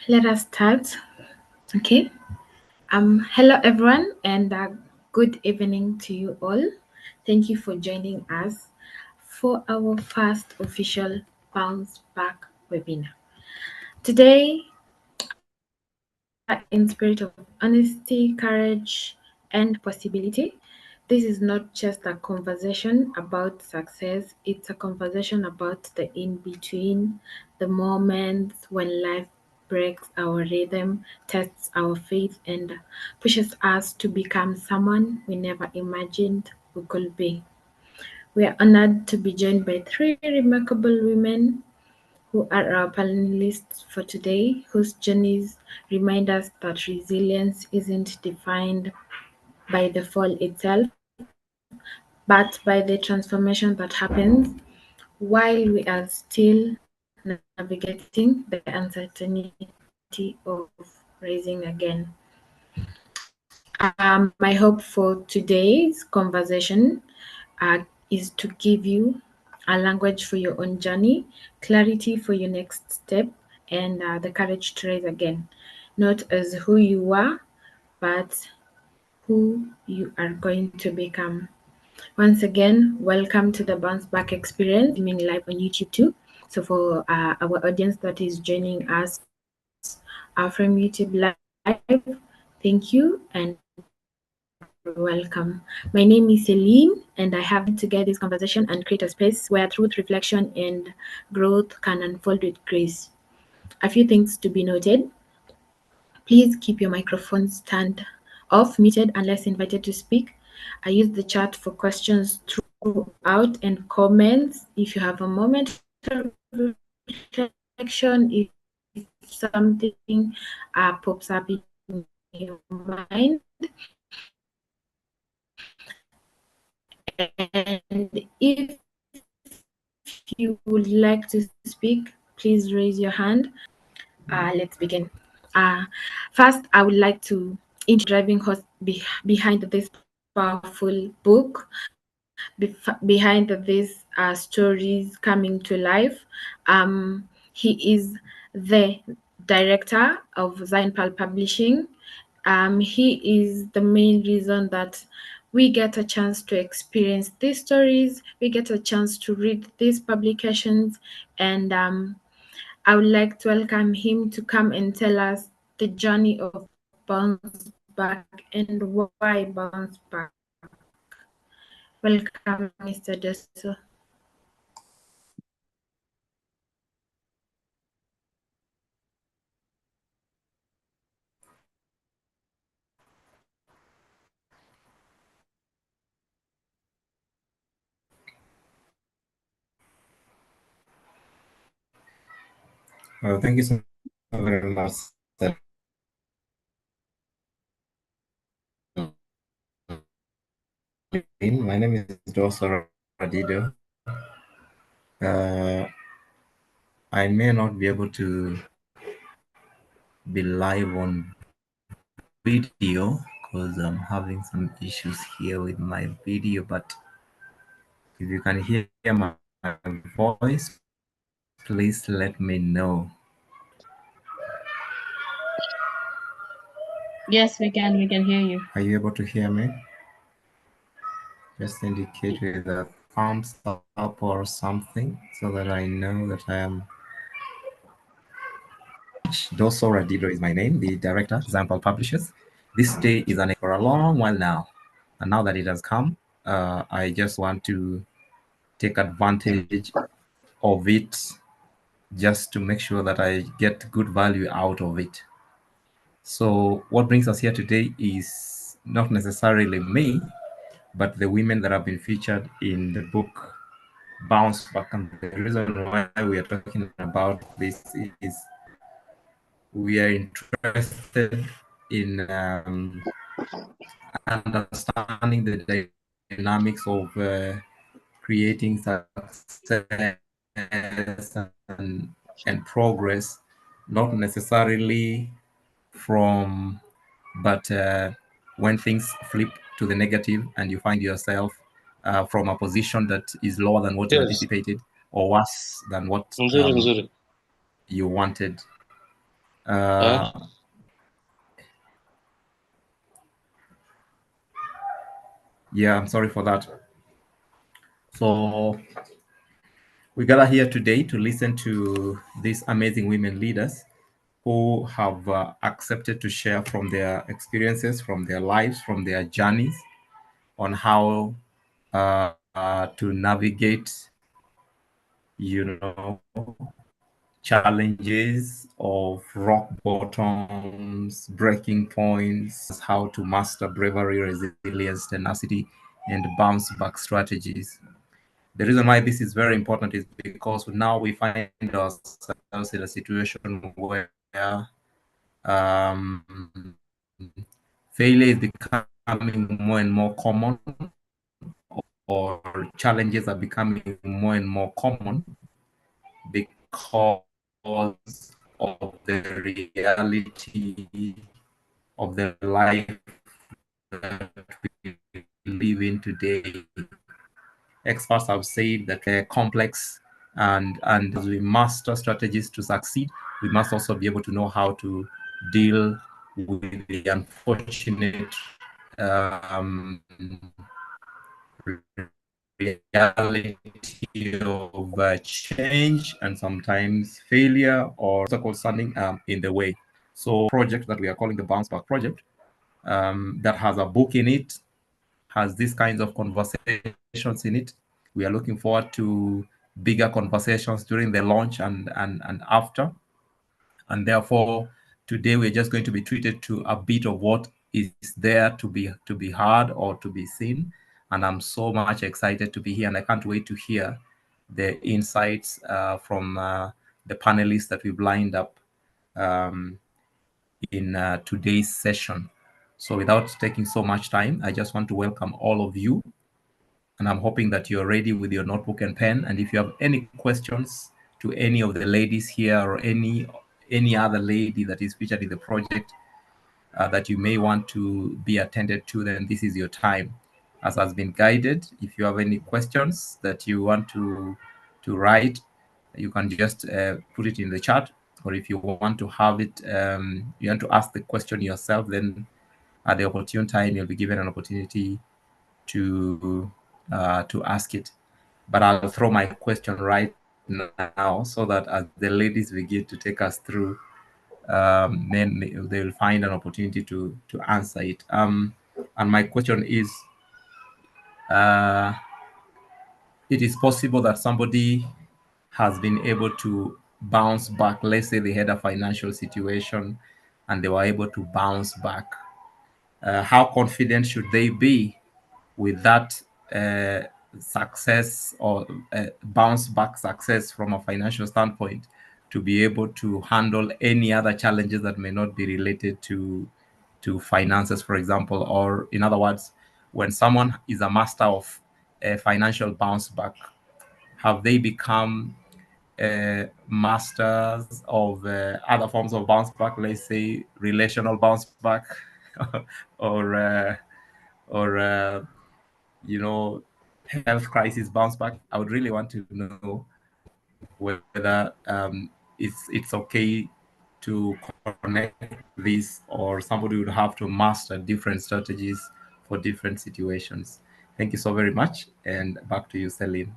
Let us start. Okay. Hello everyone, and good evening to you all. Thank you for joining us for our first official Bounce Back webinar. Today, in spirit of honesty, courage, and possibility, this is not just a conversation about success, it's a conversation about the in between, the moments when life breaks our rhythm, tests our faith, and pushes us to become someone we never imagined we could be. We are honored to be joined by three remarkable women who are our panelists for today, whose journeys remind us that resilience isn't defined by the fall itself, but by the transformation that happens while we are still navigating the uncertainty of rising again. My hope for today's conversation is to give you a language for your own journey, clarity for your next step, and the courage to rise again, not as who you were, but who you are going to become. Once again, welcome to the Bounce Back Experience, streaming live on YouTube too. So for our audience that is joining us from YouTube Live, thank you and welcome. My name is Celine, and I have the honor to guide this conversation and create a space where truth, reflection, and growth can unfold with grace. A few things to be noted. Please keep your microphones turned off, muted, unless invited to speak. I use the chat for questions throughout and comments. If you have a moment of reflection, if something pops up in your mind, and if you would like to speak, please raise your hand. Let's begin. Uh, First, I would like to introduce the driving horse behind this powerful book, behind these stories coming to life. He is the director of Zion Pearl Publishing. He is the main reason that we get a chance to experience these stories, we get a chance to read these publications, and I would like to welcome him to come and tell us the journey of Bounce Back and why Bounce Back. Welcome, Mr. Dosso. Thank you so very much, Celine. My name is Dosso Radido. I may not be able to be live on video because I'm having some issues here with my video, but if you can hear my voice, please let me know. Yes, we can hear you. Are you able to hear me? Just indicate with a thumbs up or something so that I know that I am. Dosso Radido is my name, the director, Zion Pearl Publishers. This day is for a long while now, and now that it has come, I just want to take advantage of it just to make sure that I get good value out of it. So what brings us here today is not necessarily me, but the women that have been featured in the book Bounce Back. And the reason why we are talking about this is we are interested in understanding the dynamics of creating success and progress, not necessarily from, but when things flip to the negative and you find yourself from a position that is lower than what you Yes. anticipated or worse than what Nzuri. you wanted. Yeah, I'm sorry for that. So we gather here today to listen to these amazing women leaders who have accepted to share from their experiences, from their lives, from their journeys on how to navigate, challenges of rock bottoms, breaking points, how to master bravery, resilience, tenacity, and bounce back strategies. The reason why this is very important is because now we find ourselves in a situation where failure is becoming more and more common, or challenges are becoming more and more common because of the reality of the life that we live in today. Experts have said that they're complex, and as we master strategies to succeed, we must also be able to know how to deal with the unfortunate reality of change and sometimes failure or obstacles standing in the way. So, project that we are calling the Bounce Back Project, that has a book in it, has these kinds of conversations in it. We are looking forward to bigger conversations during the launch and after. And therefore, today we're just going to be treated to a bit of what is there to be heard or to be seen. And I'm so much excited to be here, and I can't wait to hear the insights from the panelists that we've lined up in today's session. So without taking so much time, I just want to welcome all of you. And I'm hoping that you're ready with your notebook and pen. And if you have any questions to any of the ladies here or any other lady that is featured in the project that you may want to be attended to, then this is your time. As has been guided, if you have any questions that you want to write, you can just put it in the chat. Or if you want to have it, you want to ask the question yourself, then at the opportune time, you'll be given an opportunity to ask it. But I'll throw my question right now so that as the ladies begin to take us through, then they will find an opportunity to answer it. And my question is, it is possible that somebody has been able to bounce back. Let's say they had a financial situation and they were able to bounce back. How confident should they be with that success or bounce back success from a financial standpoint to be able to handle any other challenges that may not be related to finances, for example? Or in other words, when someone is a master of a financial bounce back, have they become masters of other forms of bounce back, let's say relational bounce back, or health crisis bounce back? I would really want to know whether it's okay to connect this, or somebody would have to master different strategies for different situations. Thank you so very much, and back to you, Celine.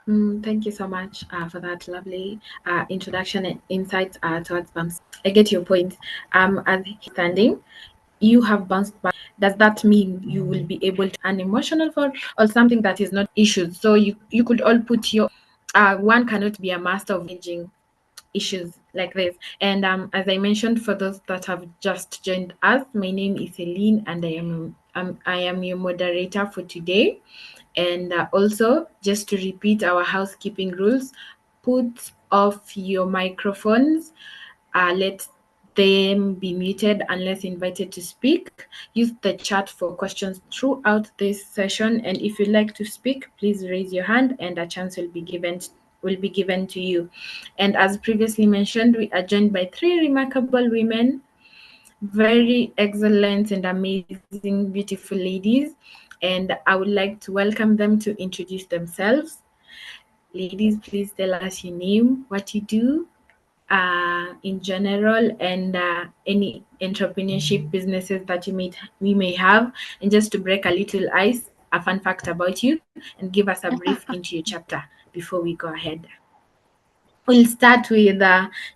Thank you so much for that lovely introduction and insights towards bumps. I get your point. As he's standing, you have bounced back. Does that mean you will be able to an emotional fault or something that is not issues? So you could all put your one cannot be a master of managing issues like this. And as I mentioned, for those that have just joined us, my name is Celine, and I am your moderator for today. And also, just to repeat our housekeeping rules, put off your microphones. Let them be muted unless invited to speak. Use the chat for questions throughout this session. And if you'd like to speak, please raise your hand, and a chance will be given to you. And as previously mentioned, we are joined by three remarkable women, very excellent and amazing, beautiful ladies. And I would like to welcome them to introduce themselves. Ladies, please tell us your name, what you do in general, and any entrepreneurship businesses that we may have. And just to break a little ice, a fun fact about you, and give us a brief into your chapter before we go ahead. We'll start with,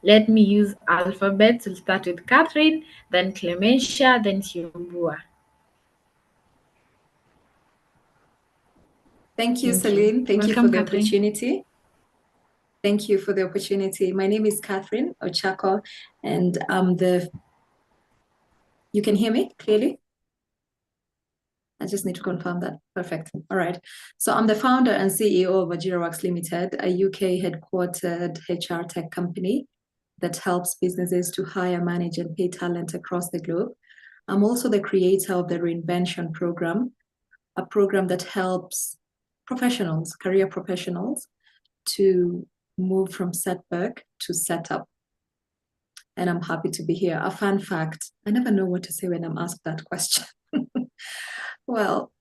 let me use alphabets. We'll start with Catherine, then Clementia, then Chiumbua. Thank you, Thank you. Celine. Thank you for Welcome, the Catherine. opportunity. Thank you for the opportunity. My name is Catherine Ochako, and you can hear me clearly? I just need to confirm that. Perfect. All right. So I'm the founder and CEO of AgiraWorks Limited, a UK headquartered HR tech company that helps businesses to hire, manage, and pay talent across the globe. I'm also the creator of the Reinvention Program, a program that helps professionals, career professionals, to move from setback to setup. And I'm happy to be here. A fun fact, I never know what to say when I'm asked that question. Well,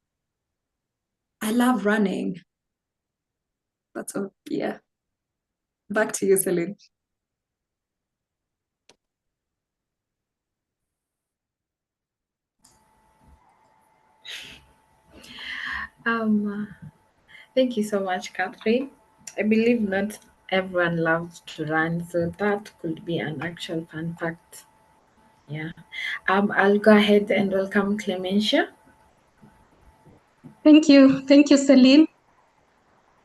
I love running. That's all, yeah. Back to you, Celine. Thank you so much, Catherine. I believe not everyone loves to run, so that could be an actual fun fact. Yeah. I'll go ahead and welcome Clementia. Thank you, Celine.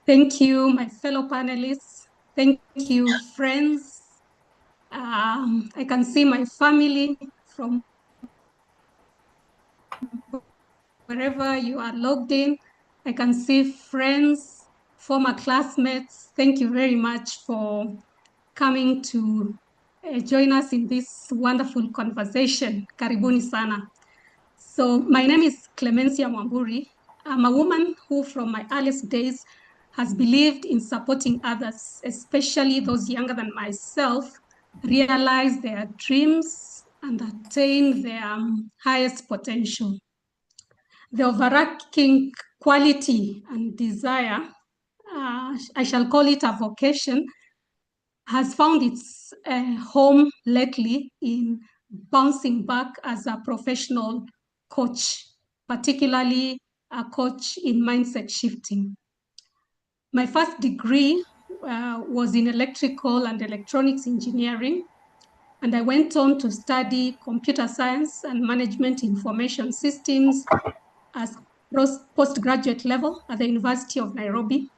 Thank you, my fellow panelists. Thank you, friends. I can see my family from wherever you are logged in. I can see friends, former classmates. Thank you very much for coming to join us in this wonderful conversation. Karibuni sana. So my name is Clemencia Mwamburi. I'm a woman who from my earliest days has believed in supporting others, especially those younger than myself, realize their dreams and attain their highest potential. The overarching quality and desire, I shall call it a vocation, has found its home lately in bouncing back as a professional coach, particularly a coach in mindset shifting. My first degree was in electrical and electronics engineering, and I went on to study computer science and management information systems as postgraduate level at the University of Nairobi.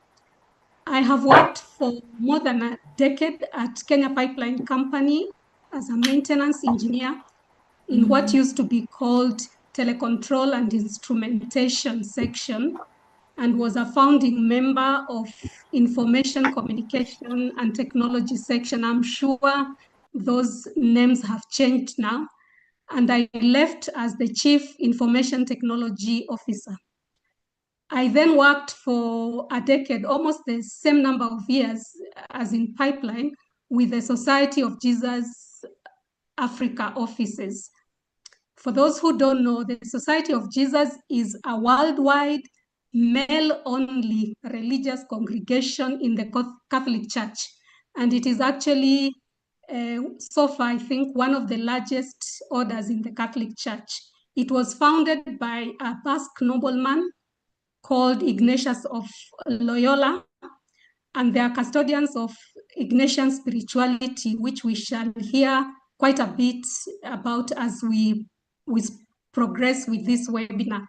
I have worked for more than a decade at Kenya Pipeline Company as a maintenance engineer in what used to be called telecontrol and instrumentation section, and was a founding member of information communication and technology section. I'm sure those names have changed now. And I left as the chief information technology officer. I then worked for a decade, almost the same number of years as in Pipeline, with the Society of Jesus Africa offices. For those who don't know, the Society of Jesus is a worldwide male-only religious congregation in the Catholic Church. And it is actually, so far, I think, one of the largest orders in the Catholic Church. It was founded by a Basque nobleman called Ignatius of Loyola, and they are custodians of Ignatian spirituality, which we shall hear quite a bit about as we progress with this webinar.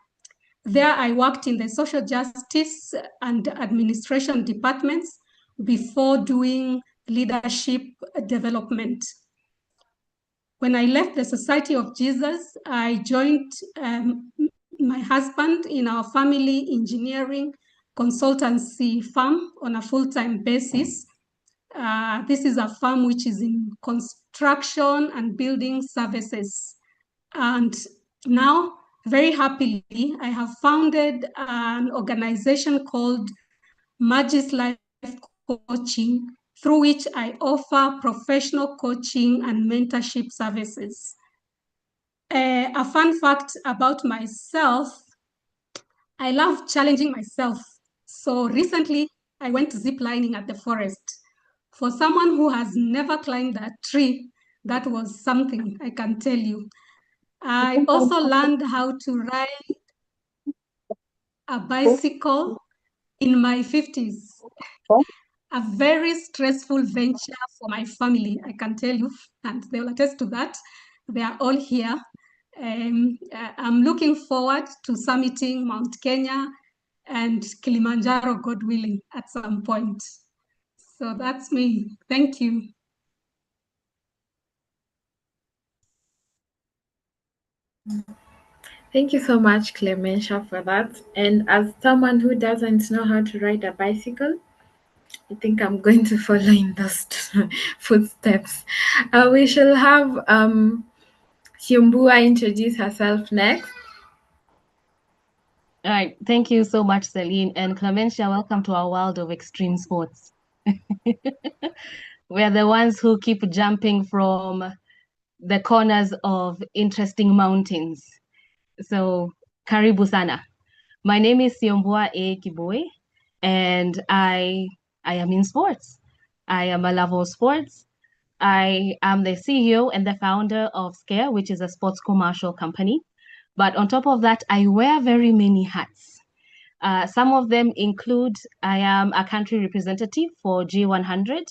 There, I worked in the social justice and administration departments before doing leadership development. When I left the Society of Jesus, I joined my husband in our family engineering consultancy firm on a full-time basis. This is a firm which is in construction and building services. And now, very happily, I have founded an organization called Magis Life Coaching, through which I offer professional coaching and mentorship services. A fun fact about myself, I love challenging myself. So recently, I went ziplining at the forest. For someone who has never climbed a tree, that was something, I can tell you. I also learned how to ride a bicycle in my 50s. A very stressful venture for my family, I can tell you, and they will attest to that. They are all here. I'm looking forward to summiting Mount Kenya and Kilimanjaro, God willing, at some point. So that's me. Thank you. Thank you so much, Clementia, for that. And as someone who doesn't know how to ride a bicycle, I think I'm going to follow in those footsteps. We shall have Siumbua introduce herself next. All right. Thank you so much, Celine. And Clementia, welcome to our world of extreme sports. We're the ones who keep jumping from the corners of interesting mountains. So, karibu sana. My name is Siombua A. Kiboi, and I am in sports. I am a lover of sports. I am the CEO and the founder of Scare, which is a sports commercial company. But on top of that, I wear very many hats. Some of them include I am a country representative for G100,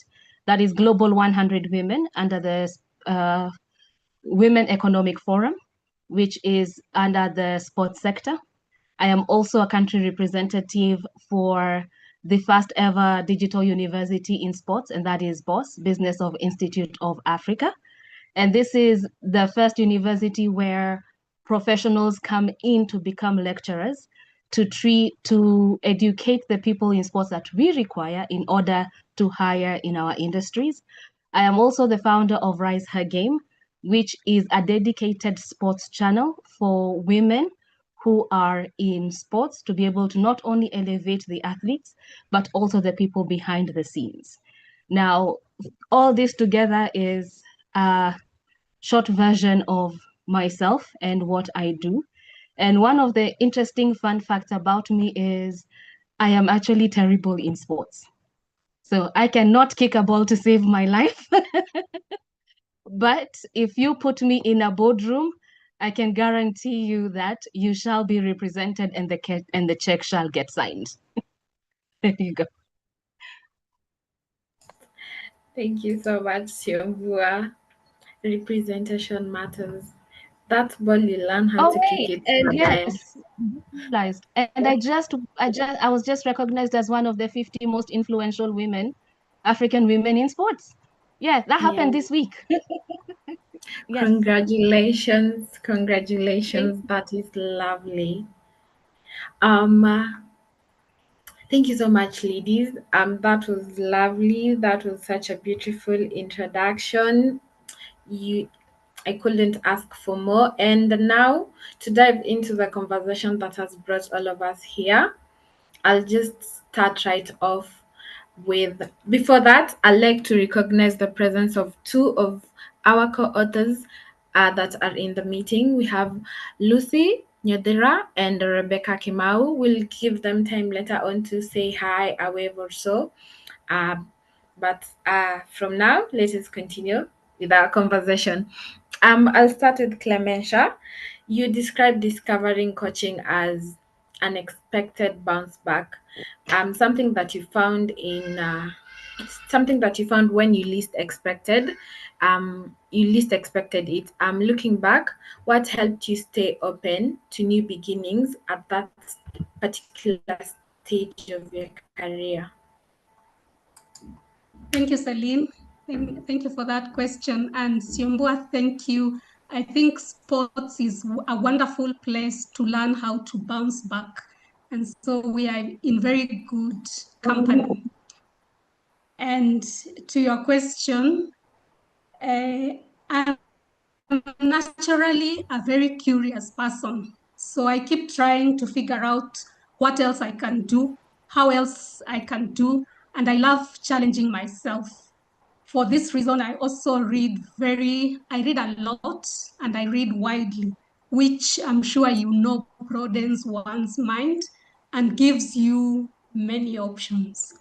that is Global 100 Women under the Women Economic Forum, which is under the sports sector. I am also a country representative for the first ever digital university in sports, and that is BOSS, Business of Institute of Africa. And this is the first university where professionals come in to become lecturers to educate the people in sports that we require in order to hire in our industries. I am also the founder of Rise Her Game, which is a dedicated sports channel for women who are in sports to be able to not only elevate the athletes, but also the people behind the scenes. Now, all this together is a short version of myself and what I do. And one of the interesting fun facts about me is I am actually terrible in sports. So I cannot kick a ball to save my life. But if you put me in a boardroom, I can guarantee you that you shall be represented and the check shall get signed. There you go. Thank you so much, Siumbua. Representation matters. That ball you learn how to kick it. And yes, realized. And I was just recognized as one of the 50 most influential African women in sports. Yeah, that happened this week. Yes. Congratulations. That is lovely. Thank you so much, ladies. That was lovely. That was such a beautiful introduction. I couldn't ask for more. And now, to dive into the conversation that has brought all of us here, I'll just start right off with. Before that, I'd like to recognize the presence of two of our co-authors that are in the meeting. We have Lucy Nyodera and Rebecca Kimau. We'll give them time later on to say hi, a wave or so. But from now, let us continue with our conversation. I'll start with Clementia. You described discovering coaching as unexpected bounce back, something that you found when you least expected it. Looking back, what helped you stay open to new beginnings at that particular stage of your career? Thank you, Celine. Thank you for that question. And Siombua, thank you. I think sports is a wonderful place to learn how to bounce back. And so we are in very good company. And to your question, I'm naturally a very curious person. So I keep trying to figure out what else I can do, how else I can do, and I love challenging myself. For this reason, I also read a lot and I read widely, which I'm sure you know broadens one's mind and gives you many options.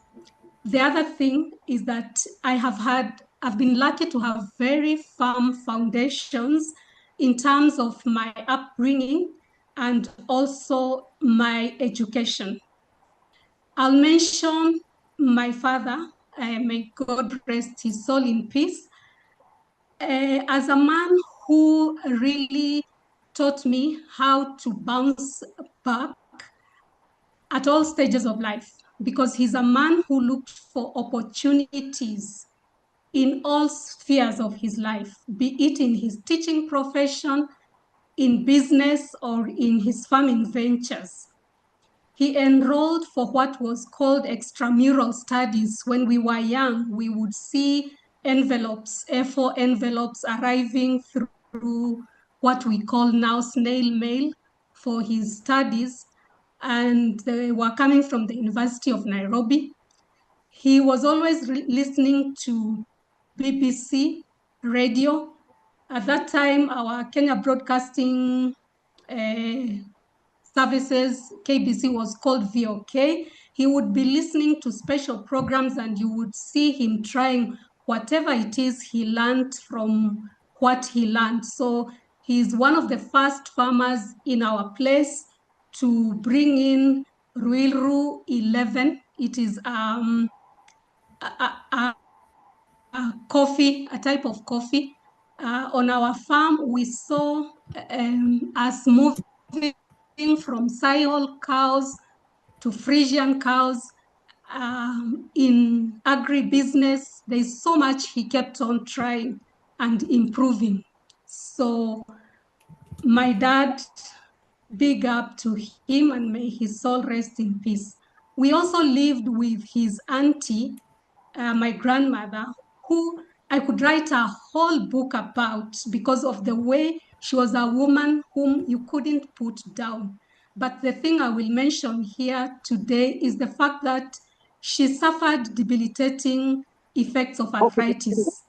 The other thing is that I've been lucky to have very firm foundations in terms of my upbringing and also my education. I'll mention my father, may God rest his soul in peace, as a man who really taught me how to bounce back at all stages of life, because he's a man who looked for opportunities in all spheres of his life, be it in his teaching profession, in business, or in his farming ventures. He enrolled for what was called extramural studies. When we were young, we would see envelopes, A4 envelopes arriving through what we call now snail mail for his studies, and they were coming from the University of Nairobi. He was always listening to BBC radio. At that time, our Kenya Broadcasting Services, KBC, was called VOK. He would be listening to special programs and you would see him trying whatever it is he learned from what he learned. So he's one of the first farmers in our place to bring in Ruiru 11. It is a coffee, a type of coffee. On our farm, we saw us moving from Sihol cows to Frisian cows. In agribusiness, there's so much he kept on trying and improving. So my dad, big up to him and may his soul rest in peace. We also lived with his auntie, my grandmother, who I could write a whole book about because of the way she was a woman whom you couldn't put down. But the thing I will mention here today is the fact that she suffered debilitating effects of arthritis,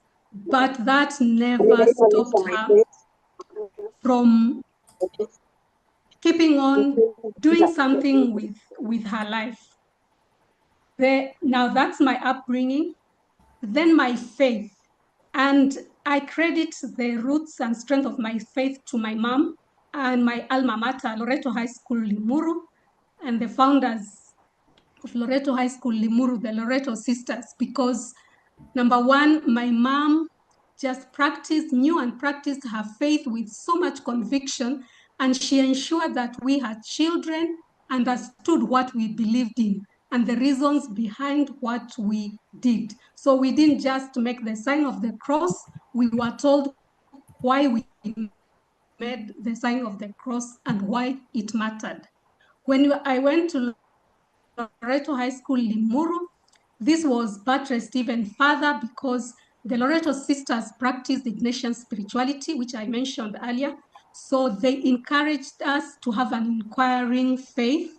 but that never stopped her from keeping on doing something with her life. Now that's my upbringing. Then my faith. And I credit the roots and strength of my faith to my mom and my alma mater, Loreto High School Limuru, and the founders of Loreto High School Limuru, the Loreto sisters, because number one, my mom just knew and practiced her faith with so much conviction, and she ensured that we, her children, understood what we believed in and the reasons behind what we did. So we didn't just make the sign of the cross, we were told why we made the sign of the cross and why it mattered. When I went to Loreto High School Limuru, this was buttressed even further because the Loreto sisters practiced Ignatian spirituality, which I mentioned earlier. So they encouraged us to have an inquiring faith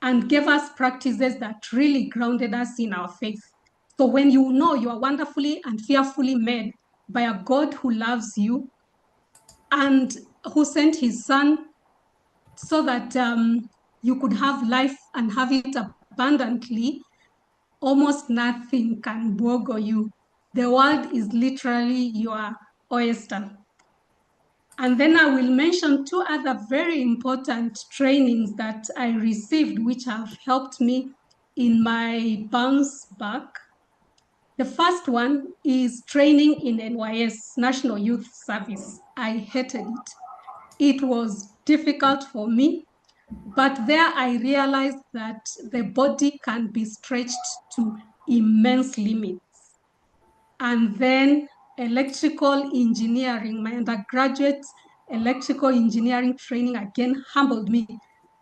and gave us practices that really grounded us in our faith. So when you know you are wonderfully and fearfully made by a God who loves you and who sent his son so that you could have life and have it abundantly, almost nothing can boggle you. The world is literally your oyster. And then I will mention 2 other very important trainings that I received, which have helped me in my bounce back. The first one is training in NYS, National Youth Service. I hated it. It was difficult for me, but there I realized that the body can be stretched to immense limits. And then electrical engineering, my undergraduate electrical engineering training again humbled me,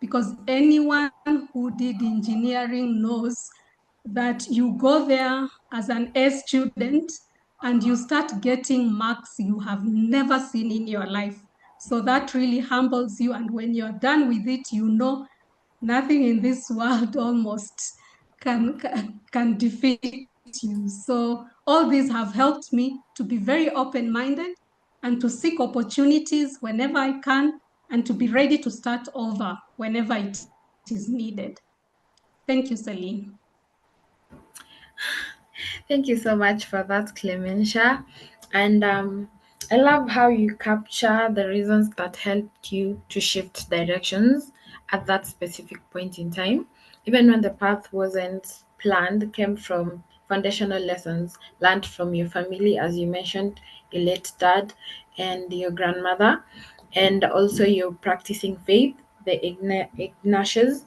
because anyone who did engineering knows that you go there as an A student and you start getting marks you have never seen in your life. So that really humbles you. And when you're done with it, you know nothing in this world almost can defeat you. So all these have helped me to be very open-minded and to seek opportunities whenever I can, and to be ready to start over whenever it is needed. Thank you, Celine. Thank you so much for that, Clementia. And I love how you capture the reasons that helped you to shift directions at that specific point in time. Even when the path wasn't planned, came from foundational lessons learned from your family, as you mentioned, your late dad and your grandmother, and also your practicing faith, the Ignatius.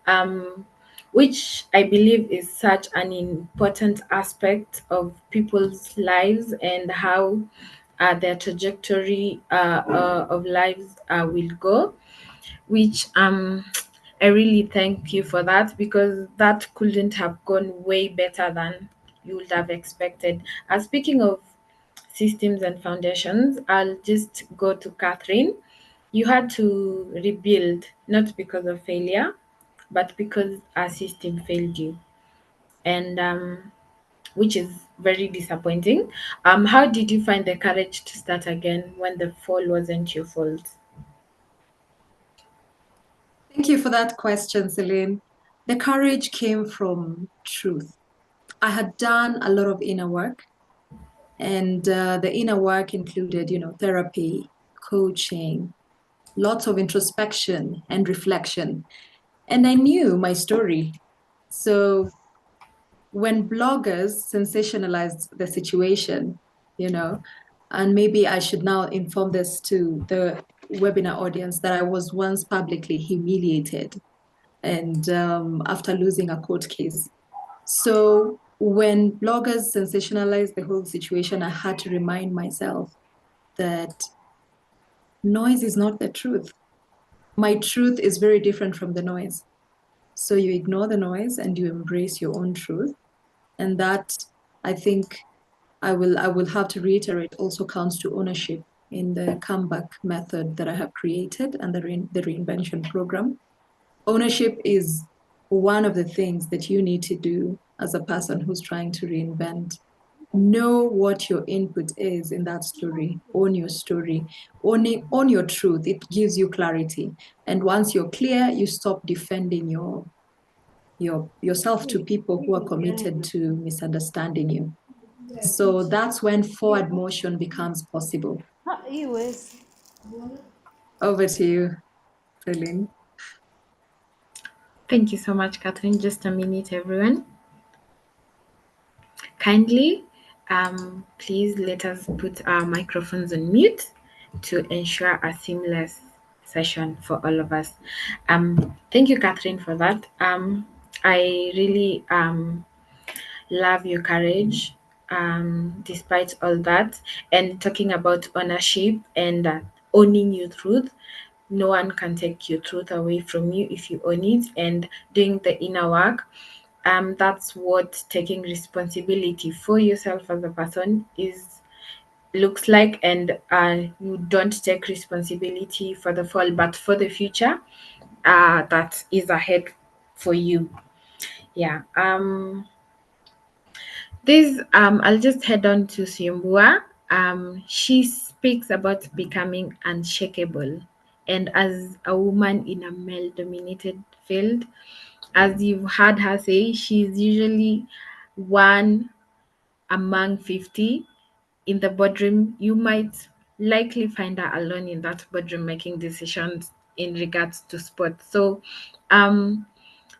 Um, which I believe is such an important aspect of people's lives and how their trajectory of lives will go, which I really thank you for that, because that couldn't have gone way better than you would have expected. Speaking of systems and foundations, I'll just go to Catherine. You had to rebuild, not because of failure, but because our system failed you, and which is very disappointing. How did you find the courage to start again when the fall wasn't your fault? Thank you for that question, Celine. The courage came from truth. I had done a lot of inner work, and the inner work included, therapy, coaching, lots of introspection and reflection. And I knew my story. So when bloggers sensationalized the situation, and maybe I should now inform this to the webinar audience, that I was once publicly humiliated, and after losing a court case. So when bloggers sensationalized the whole situation, I had to remind myself that noise is not the truth. My truth is very different from the noise. So you ignore the noise and you embrace your own truth. And that, I think, I will have to reiterate, also counts to ownership in the comeback method that I have created and the reinvention program. Ownership is one of the things that you need to do as a person who's trying to reinvent. Know what your input is in that story. Own your story. Own your truth. It gives you clarity. And once you're clear, you stop defending yourself to people who are committed to misunderstanding you. So that's when forward motion becomes possible. Over to you, Celine. Thank you so much, Catherine. Just a minute, everyone. Kindly, please let us put our microphones on mute to ensure a seamless session for all of us. Thank you, Catherine, for that. I really love your courage despite all that, and talking about ownership and owning your truth. No one can take your truth away from you if you own it, and doing the inner work. That's what taking responsibility for yourself as a person is looks like. And you don't take responsibility for the fall, but for the future that is ahead for you. Yeah. This I'll just head on to Simbua. She speaks about becoming unshakable, and as a woman in a male-dominated field, as you've heard her say, she's usually one among 50 in the boardroom. You might likely find her alone in that boardroom making decisions in regards to sports. So,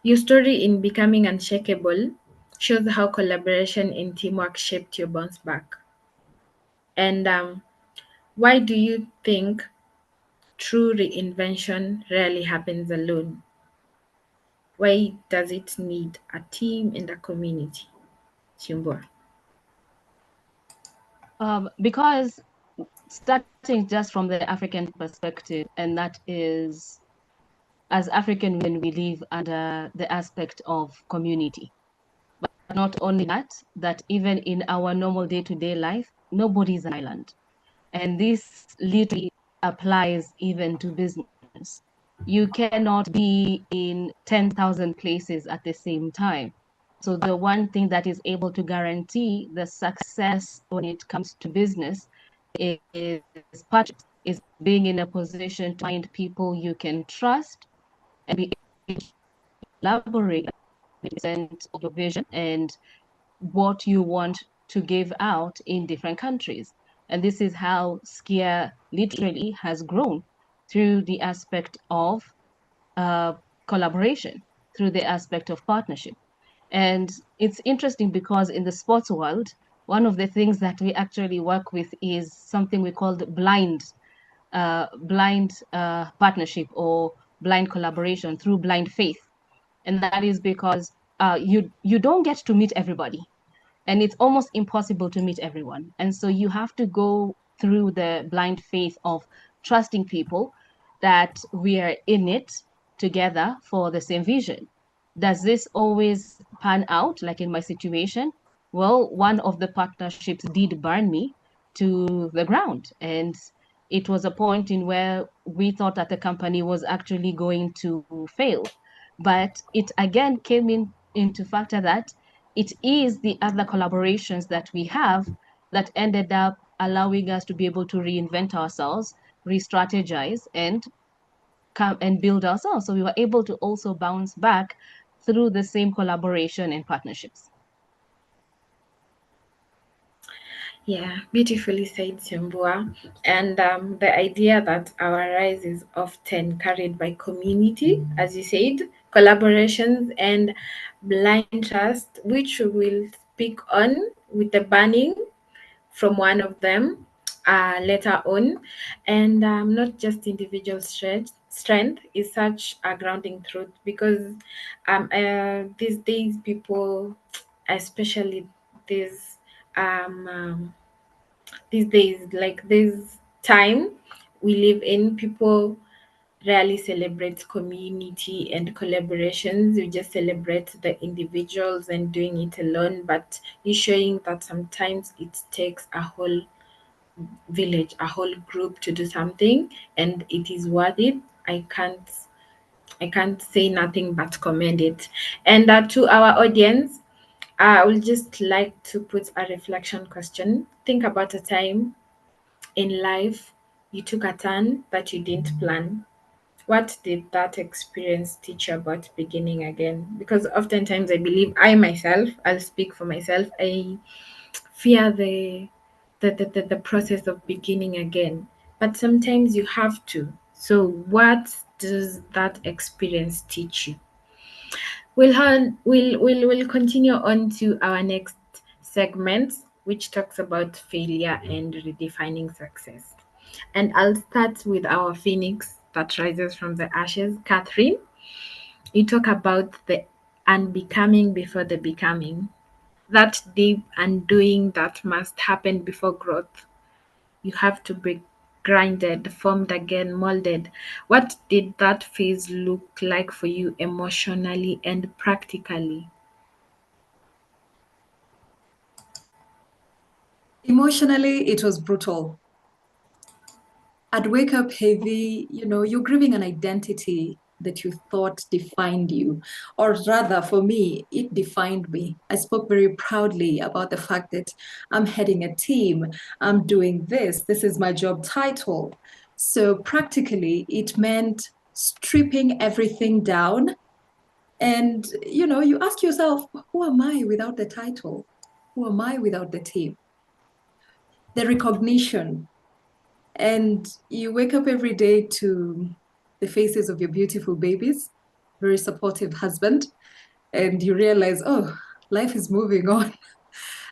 your story in Becoming Unshakable shows how collaboration and teamwork shaped your bounce back. And why do you think true reinvention rarely happens alone? Why does it need a team and a community? Chimbua. Because starting just from the African perspective, and that is, as African women, we live under the aspect of community. But not only that, that even in our normal day-to-day life, nobody's an island. And this literally applies even to business. You cannot be in 10,000 places at the same time. So the one thing that is able to guarantee the success when it comes to business is partnerships, is being in a position to find people you can trust and be able to collaborate of your vision and what you want to give out in different countries. And this is how Skia literally has grown through the aspect of collaboration, through the aspect of partnership. And it's interesting because in the sports world, one of the things that we actually work with is something we call blind partnership or blind collaboration through blind faith. And that is because you don't get to meet everybody, and it's almost impossible to meet everyone. And so you have to go through the blind faith of trusting people that we are in it together for the same vision. Does this always pan out, like in my situation? Well, one of the partnerships did burn me to the ground. And it was a point in where we thought that the company was actually going to fail. But it again came into factor that it is the other collaborations that we have that ended up allowing us to be able to reinvent ourselves, re-strategize, and come and build ourselves. So we were able to also bounce back through the same collaboration and partnerships. Yeah, beautifully said, Simbua. And the idea that our rise is often carried by community, as you said, collaborations and blind trust, which we will speak on with the banning from one of them later on. And not just individual strength is such a grounding truth because these days people, especially these these days, like this time we live in, people rarely celebrate community and collaborations. We just celebrate the individuals and doing it alone, but you're showing that sometimes it takes a whole village, a whole group to do something, and it is worth it. I can't say nothing but commend it. And to our audience, I would just like to put a reflection question. Think about a time in life you took a turn that you didn't plan. What did that experience teach you about beginning again? Because oftentimes I believe I myself, I'll speak for myself, I fear the process of beginning again. But sometimes you have to. So what does that experience teach you? We'll continue on to our next segment, which talks about failure and redefining success. And I'll start with our phoenix that rises from the ashes, Catherine. You talk about the unbecoming before the becoming, that deep undoing that must happen before growth. You have to be grinded, formed again, molded. What did that phase look like for you emotionally and practically? Emotionally, it was brutal. I'd wake up heavy, you're grieving an identity that you thought defined you. Or rather, for me, it defined me. I spoke very proudly about the fact that I'm heading a team, I'm doing this is my job title. So practically, it meant stripping everything down. And, you ask yourself, who am I without the title? Who am I without the team? The recognition. And you wake up every day to the faces of your beautiful babies, very supportive husband, and you realize, oh, life is moving on.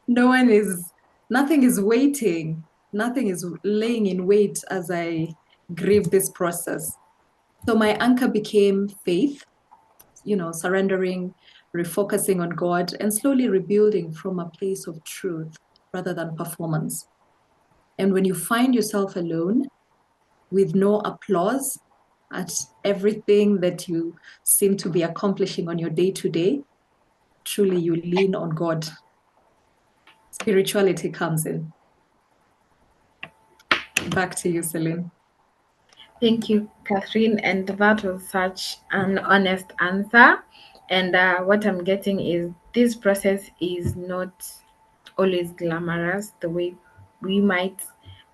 Nothing is waiting. Nothing is laying in wait as I grieve this process. So my anchor became faith, surrendering, refocusing on God, and slowly rebuilding from a place of truth rather than performance. And when you find yourself alone with no applause at everything that you seem to be accomplishing on your day-to-day, truly you lean on God. Spirituality comes in. Back to you, Celine. Thank you, Catherine. And that was such an honest answer. And what I'm getting is this process is not always glamorous the way we might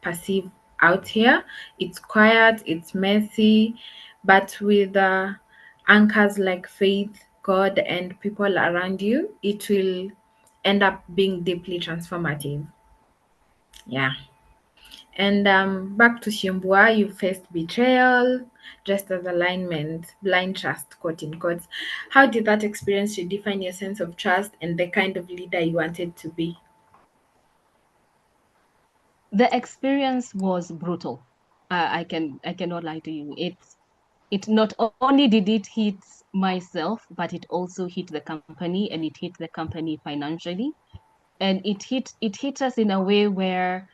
perceive out here. It's quiet, it's messy, but with anchors like faith, God, and people around you, it will end up being deeply transformative. Yeah. And back to Shimbua, you faced betrayal, dressed as alignment, blind trust, quote in quotes. How did that experience redefine your sense of trust and the kind of leader you wanted to be? The experience was brutal. I cannot lie to you. It not only did it hit myself, but it also hit the company, and it hit the company financially, and it hit us in a way where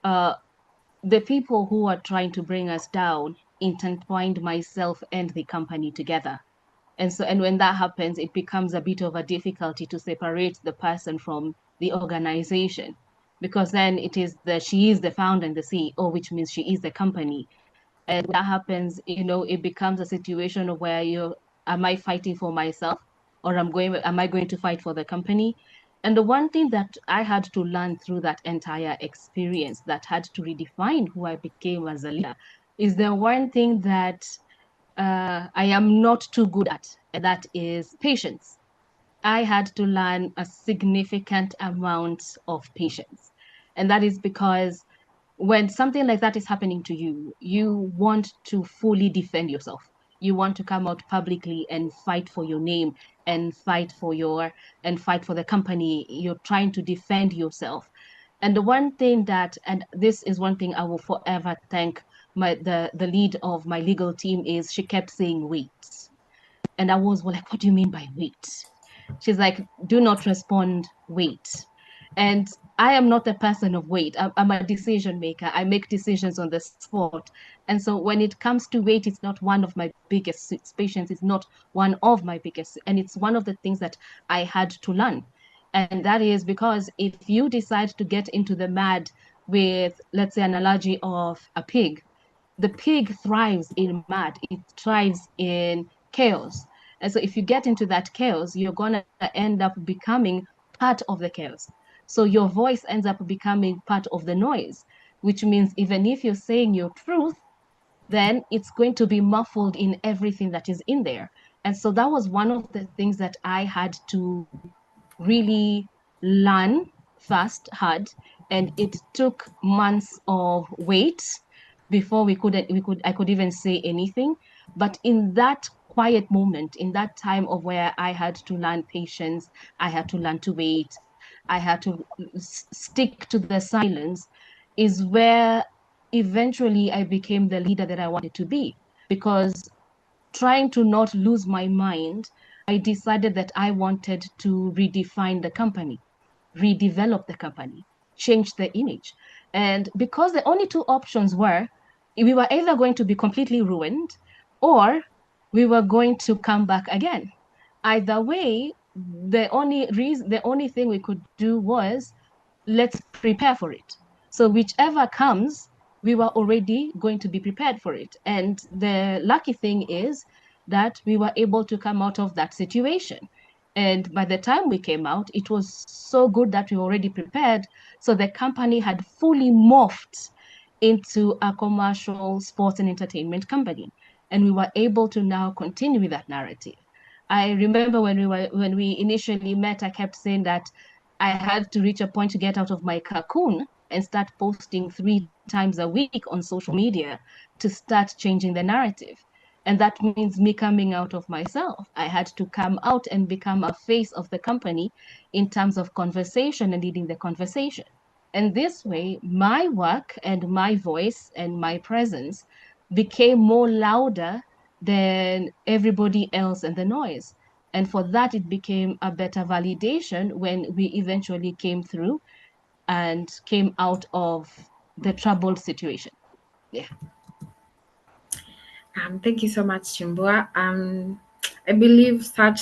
the people who are trying to bring us down intertwined myself and the company together. And when that happens, it becomes a bit of a difficulty to separate the person from the organization, because then she is the founder and the CEO, which means she is the company. And when that happens, it becomes a situation of where am I fighting for myself, or am I going to fight for the company? And the one thing that I had to learn through that entire experience that had to redefine who I became as a leader is the one thing that I am not too good at, and that is patience. I had to learn a significant amount of patience. And that is because when something like that is happening to you, you want to fully defend yourself. You want to come out publicly and fight for your name and fight for the company. You're trying to defend yourself. And the one thing and this is one thing I will forever thank the lead of my legal team, is she kept saying wait. And I was like, what do you mean by wait? She's like, do not respond, wait. And I am not a person of wait. I'm a decision maker. I make decisions on the spot. And so when it comes to wait, it's not one of my biggest patience. It's not one of my biggest. And it's one of the things that I had to learn. And that is because if you decide to get into the mud with, let's say, an analogy of a pig, the pig thrives in mud. It thrives in chaos. And so if you get into that chaos, you're going to end up becoming part of the chaos. So your voice ends up becoming part of the noise, which means even if you're saying your truth, then it's going to be muffled in everything that is in there. And so that was one of the things that I had to really learn hard. And it took months of wait before I could even say anything. But in that quiet moment, in that time of where I had to learn patience, I had to learn to wait, I had to stick to the silence, is where eventually I became the leader that I wanted to be. Because trying to not lose my mind, I decided that I wanted to redefine the company, redevelop the company, change the image. And because the only two options were, we were either going to be completely ruined or we were going to come back again. Either way, the only thing we could do was, let's prepare for it. So whichever comes, we were already going to be prepared for it. And the lucky thing is that we were able to come out of that situation. And by the time we came out, it was so good that we were already prepared. So the company had fully morphed into a commercial sports and entertainment company. And we were able to now continue with that narrative. I remember when we initially met, I kept saying that I had to reach a point to get out of my cocoon and start posting 3 times a week on social media to start changing the narrative. And that means me coming out of myself. I had to come out and become a face of the company in terms of conversation and leading the conversation. And this way, my work and my voice and my presence became more louder than everybody else and the noise. And for that, it became a better validation when we eventually came through and came out of the troubled situation. Yeah. Thank you so much, Chimbua. I believe such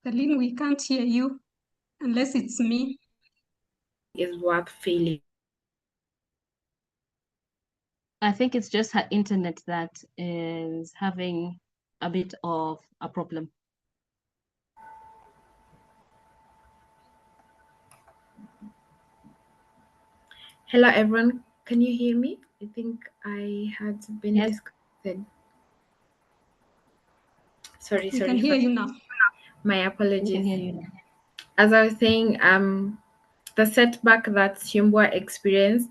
Celine, we can't hear you unless it's me. is worth failing. I think it's just her internet that is having a bit of a problem. Hello, everyone. Can you hear me? I think I had been Yes. disconnected. Sorry. We can hear you now. My We apologies. can hear you now. As I was saying, the setback that Chimbua experienced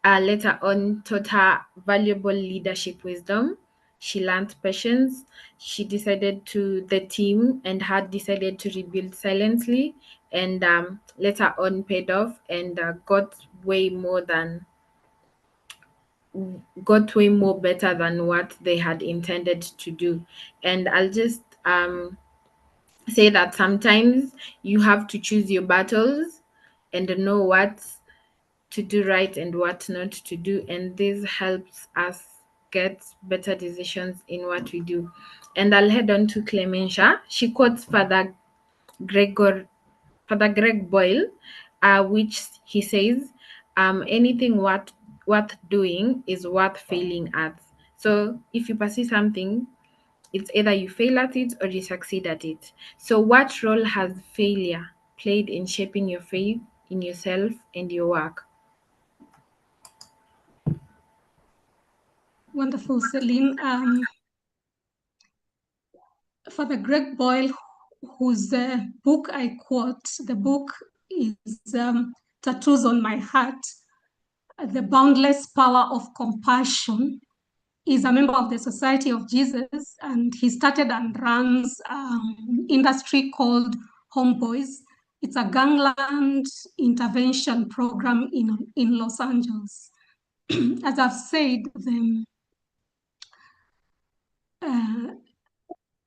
later on taught her valuable leadership wisdom. She learned patience. She decided the team and had decided to rebuild silently, and later on paid off and got way more better than what they had intended to do. And I'll just say that sometimes you have to choose your battles and know what to do right and what not to do, and this helps us get better decisions in what we do. And I'll head on to Clementia. She quotes Greg Boyle, which he says, anything worth doing is worth failing at. So if you pursue something, it's either you fail at it or you succeed at it. So what role has failure played in shaping your faith in yourself and your work? Wonderful, Celine. Father Greg Boyle, whose book I quote, the book is Tattoos on My Heart, The Boundless Power of Compassion. Is a member of the Society of Jesus, and he started and runs industry called Homeboys. It's a gangland intervention program in Los Angeles. As I've said,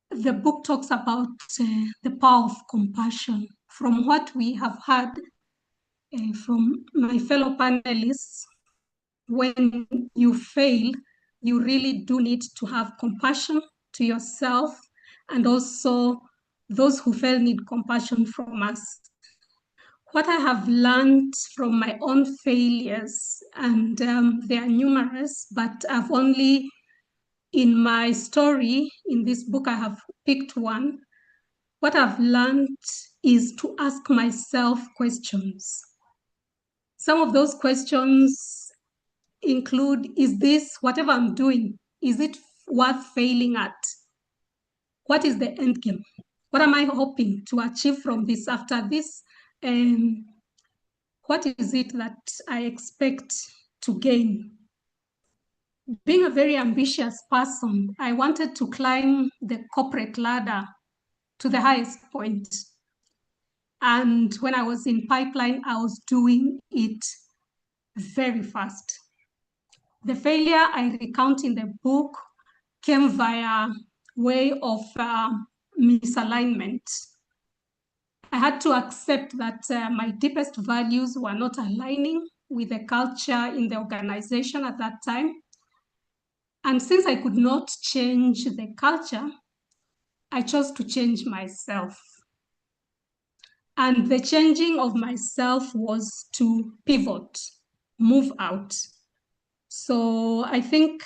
the book talks about the power of compassion. From what we have heard from my fellow panelists, when you fail, you really do need to have compassion to yourself, and also those who fail need compassion from us. What I have learned from my own failures, and they are numerous, but I've only, in my story, in this book, I have picked one. What I've learned is to ask myself questions. Some of those questions include, is this, whatever I'm doing, is it worth failing at? What is the end game? What am I hoping to achieve from this after this? And what is it that I expect to gain? Being a very ambitious person, I wanted to climb the corporate ladder to the highest point. And when I was in pipeline, I was doing it very fast. The failure I recount in the book came via way of misalignment. I had to accept that my deepest values were not aligning with the culture in the organization at that time. And since I could not change the culture, I chose to change myself. And the changing of myself was to pivot. move out. So I think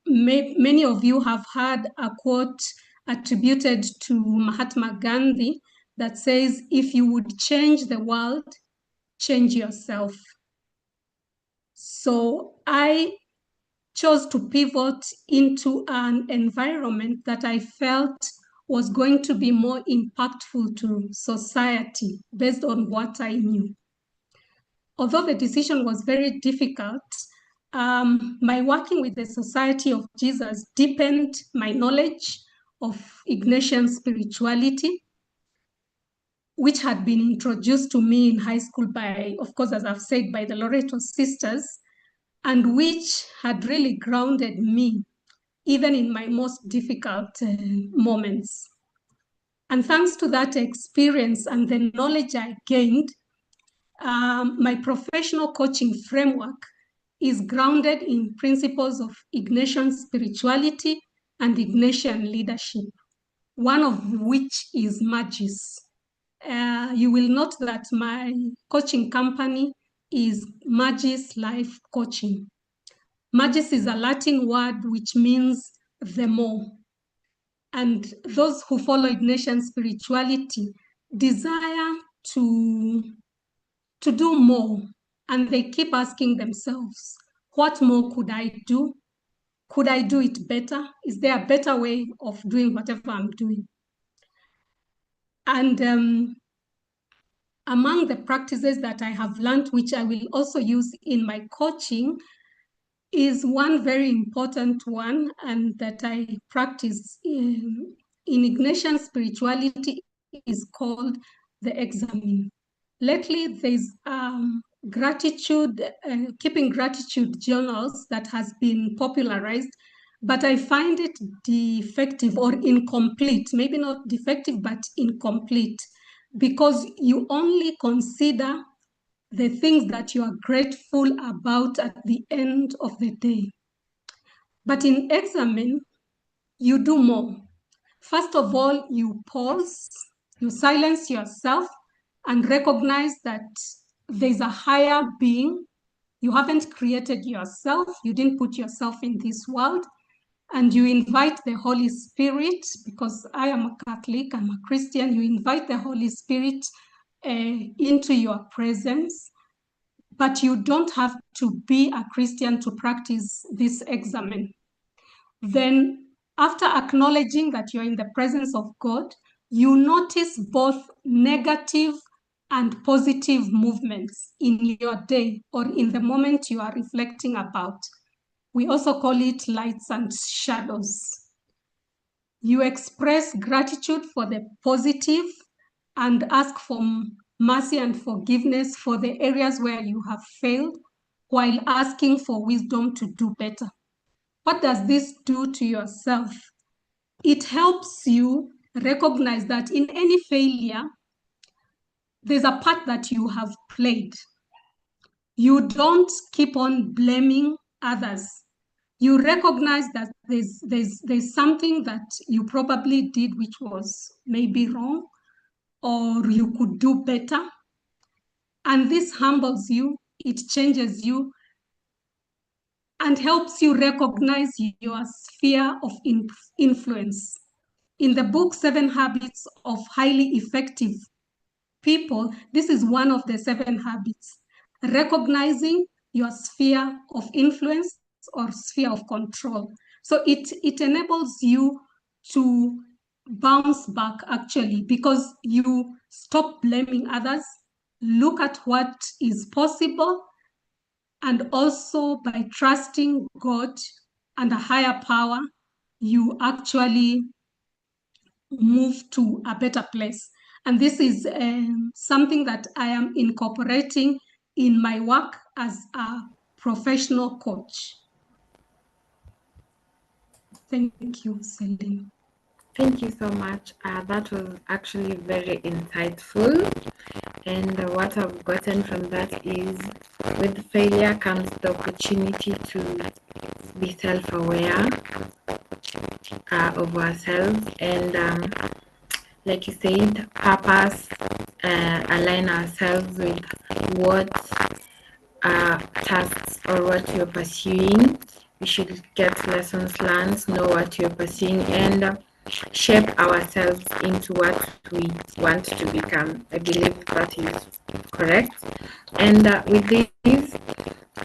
many of you have heard a quote attributed to Mahatma Gandhi that says, if you would change the world, change yourself. So I chose to pivot into an environment that I felt was going to be more impactful to society based on what I knew. Although the decision was very difficult, my working with the Society of Jesus deepened my knowledge of Ignatian spirituality, which had been introduced to me in high school by, of course, as I've said, by the Loreto sisters, and which had really grounded me even in my most difficult moments. And thanks to that experience and the knowledge I gained, my professional coaching framework is grounded in principles of Ignatian spirituality and Ignatian leadership, one of which is Magis. You will note that my coaching company is Magis Life Coaching. Magis is a Latin word which means the more. And those who follow Ignatian spirituality desire to do more. And they keep asking themselves, what more could I do? Could I do it better? Is there a better way of doing whatever I'm doing? And among the practices that I have learned, which I will also use in my coaching, is one very important one, and that I practice in Ignatian spirituality is called the examine. Lately, there's keeping gratitude journals that has been popularized, but I find it defective or incomplete, maybe not defective, but incomplete, because you only consider the things that you are grateful about at the end of the day. But in examine, you do more. First of all, you pause, you silence yourself, and recognize that there's a higher being. You haven't created yourself. You didn't put yourself in this world. And you invite the Holy Spirit, because I am a Catholic, I'm a Christian. You invite the Holy Spirit into your presence. But you don't have to be a Christian to practice this examine. Then, after acknowledging that you're in the presence of God, you notice both negative and positive movements in your day or in the moment you are reflecting about. We also call it lights and shadows. You express gratitude for the positive and ask for mercy and forgiveness for the areas where you have failed, while asking for wisdom to do better. What does this do to yourself? It helps you recognize that in any failure, there's a part that you have played. You don't keep on blaming others. You recognize that there's something that you probably did which was maybe wrong, or you could do better. And this humbles you, it changes you, and helps you recognize your sphere of influence. In the book, 7 Habits of Highly Effective People, this is one of the 7 habits. Recognizing your sphere of influence or sphere of control. So it enables you to bounce back, actually, because you stop blaming others, look at what is possible, and also by trusting God and a higher power, you actually move to a better place. And this is something that I am incorporating in my work as a professional coach. Thank you, Celine. Thank you so much. That was actually very insightful. And what I've gotten from that is, with failure comes the opportunity to be self-aware of ourselves, and like you said, purpose, align ourselves with what tasks or what you're pursuing. We should get lessons learned, know what you're pursuing, and shape ourselves into what we want to become. I believe that is correct. And with this,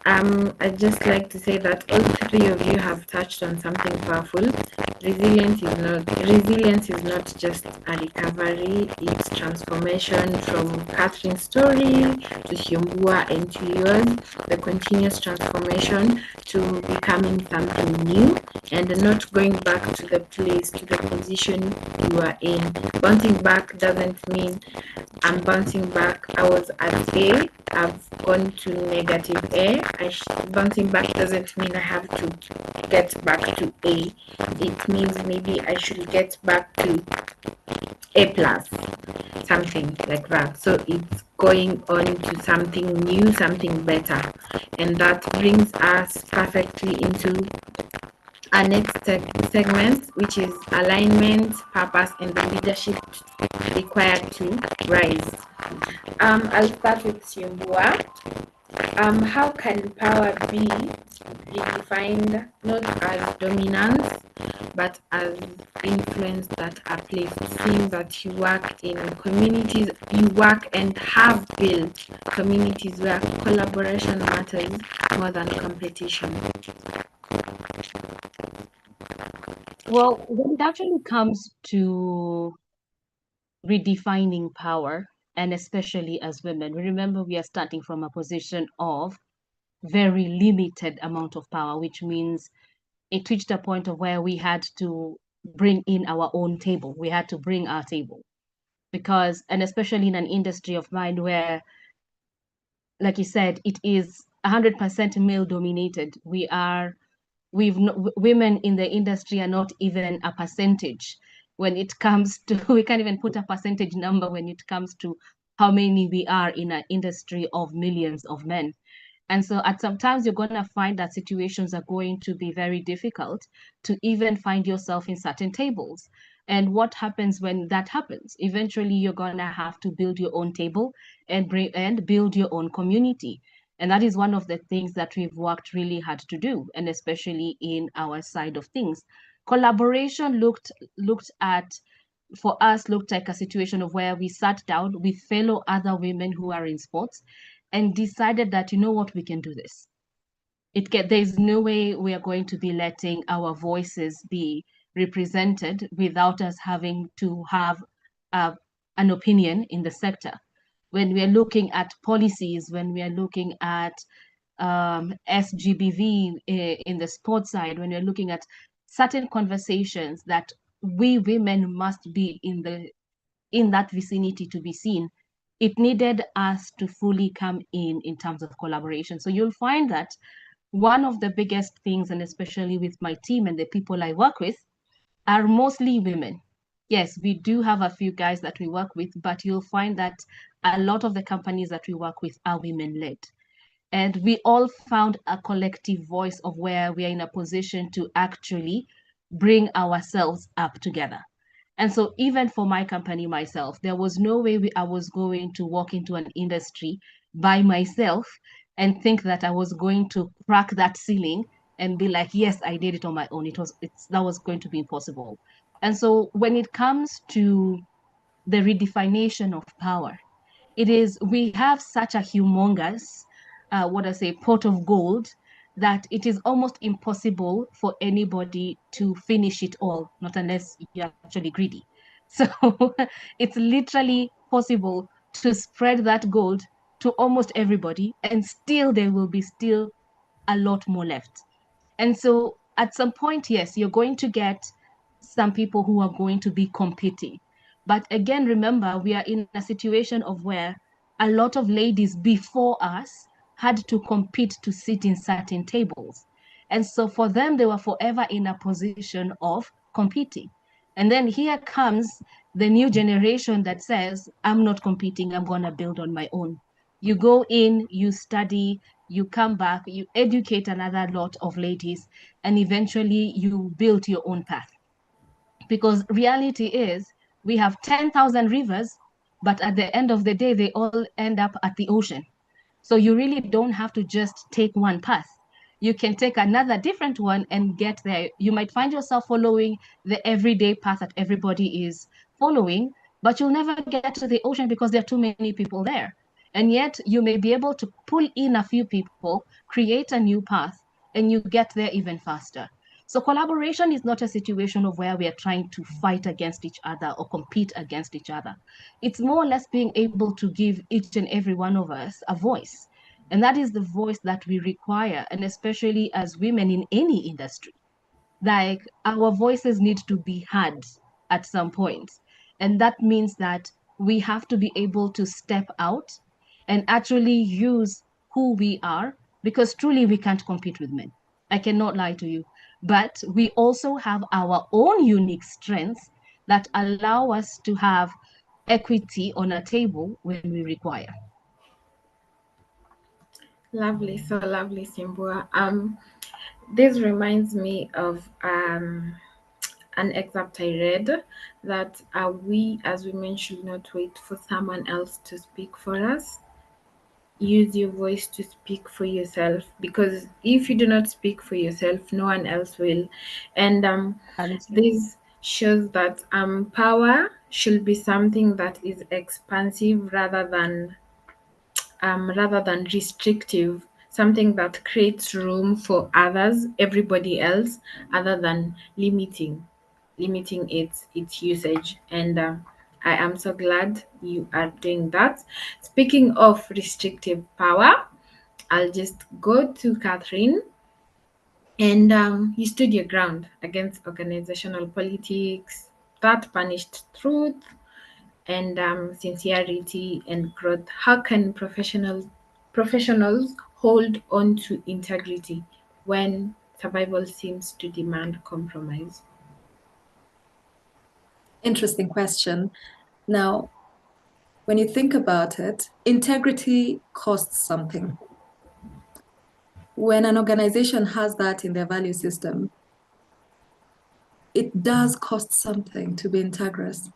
I'd just like to say that all three of you have touched on something powerful. Resilience is not just a recovery, it's transformation. From Catherine's story to Siombua and to yours, the continuous transformation to becoming something new and not going back to the place, to the position you are in. Bouncing back doesn't mean I'm bouncing back. I was at A, I've gone to negative A. Bouncing back doesn't mean I have to get back to A. It means maybe I should get back to A plus, something like that. So it's going on to something new, something better. And that brings us perfectly into our next segment, which is alignment, purpose, and the leadership required to rise. I'll start with Siombua. How can power be redefined not as dominance, but as influence that uplifts? Seeing that you work in communities, you work and have built communities where collaboration matters more than competition. Well, when it actually comes to redefining power, and especially as women, remember we are starting from a position of very limited amount of power, which means it reached a point of where we had to bring in our own table. We had to bring our table because, and especially in an industry of mine where, like you said, it is 100% male dominated. Women in the industry are not even a percentage when it comes to, we can't even put a percentage number when it comes to how many we are in an industry of millions of men. And so at some times you're going to find that situations are going to be very difficult to even find yourself in certain tables. And what happens when that happens? Eventually you're going to have to build your own table and build your own community. And that is one of the things that we've worked really hard to do, and especially in our side of things. Collaboration looked like a situation of where we sat down with fellow other women who are in sports and decided that, you know what, we can do this. There's no way we are going to be letting our voices be represented without us having to have an opinion in the sector. When we are looking at policies, when we are looking at SGBV in the sports side, when we're looking at certain conversations that we women must be in that vicinity to be seen, it needed us to fully come in terms of collaboration. So you'll find that one of the biggest things, and especially with my team and the people I work with, are mostly women. Yes, we do have a few guys that we work with, but you'll find that a lot of the companies that we work with are women-led. And we all found a collective voice of where we are in a position to actually bring ourselves up together. And so even for my company myself, there was no way I was going to walk into an industry by myself and think that I was going to crack that ceiling and be like, yes, I did it on my own. That was going to be impossible. And so when it comes to the redefinition of power, we have such a humongous, pot of gold that it is almost impossible for anybody to finish it all, not unless you're actually greedy. So it's literally possible to spread that gold to almost everybody, and still there will be still a lot more left. And so at some point, yes, you're going to get some people who are going to be competing. But again, remember, we are in a situation of where a lot of ladies before us had to compete to sit in certain tables. And so for them, they were forever in a position of competing. And then here comes the new generation that says, I'm not competing, I'm going to build on my own. You go in, you study, you come back, you educate another lot of ladies, and eventually you build your own path. Because reality is, we have 10,000 rivers, but at the end of the day, they all end up at the ocean. So you really don't have to just take one path. You can take another different one and get there. You might find yourself following the everyday path that everybody is following, but you'll never get to the ocean because there are too many people there. And yet you may be able to pull in a few people, create a new path, and you get there even faster. So collaboration is not a situation of where we are trying to fight against each other or compete against each other. It's more or less being able to give each and every one of us a voice. And that is the voice that we require, and especially as women in any industry. Like, our voices need to be heard at some point. And that means that we have to be able to step out and actually use who we are, because truly we can't compete with men. I cannot lie to you. But we also have our own unique strengths that allow us to have equity on a table when we require. Lovely, so lovely, Simbua. This reminds me of an excerpt I read that we as women should not wait for someone else to speak for us. Use your voice to speak for yourself, because if you do not speak for yourself, no one else will. And this shows that power should be something that is expansive rather than restrictive, something that creates room for others, everybody else, other than limiting its usage. And I am so glad you are doing that. Speaking of restrictive power, I'll just go to Catherine. And you stood your ground against organizational politics that punished truth and sincerity and growth. How can professionals hold on to integrity when survival seems to demand compromise? Interesting question. Now, when you think about it, integrity costs something. When an organization has that in their value system, it does cost something to be integrous.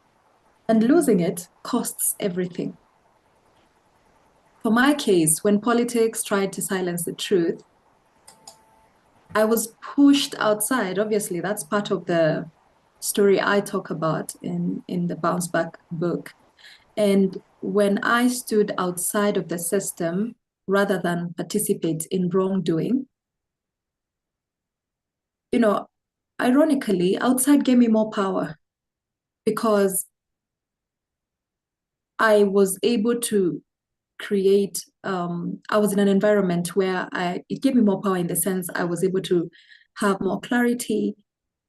And losing it costs everything. For my case, when politics tried to silence the truth, I was pushed outside. Obviously, that's part of the story I talk about in the Bounce Back book. And when I stood outside of the system rather than participate in wrongdoing, ironically, outside gave me more power because I was able to create, I was in an environment where it gave me more power in the sense I was able to have more clarity.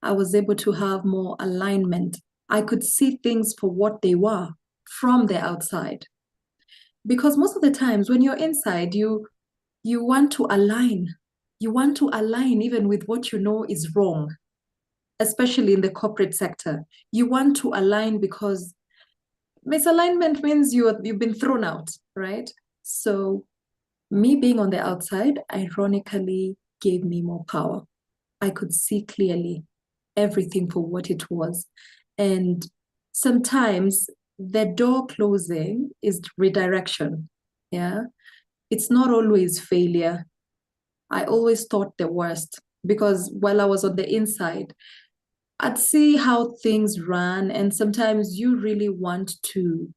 I was able to have more alignment. I could see things for what they were from the outside. Because most of the times when you're inside, you want to align. You want to align even with what you know is wrong, especially in the corporate sector. You want to align because misalignment means you've been thrown out, right? So me being on the outside, ironically, gave me more power. I could see clearly everything for what it was. And sometimes the door closing is redirection. Yeah. It's not always failure. I always thought the worst because while I was on the inside, I'd see how things ran, and sometimes you really want to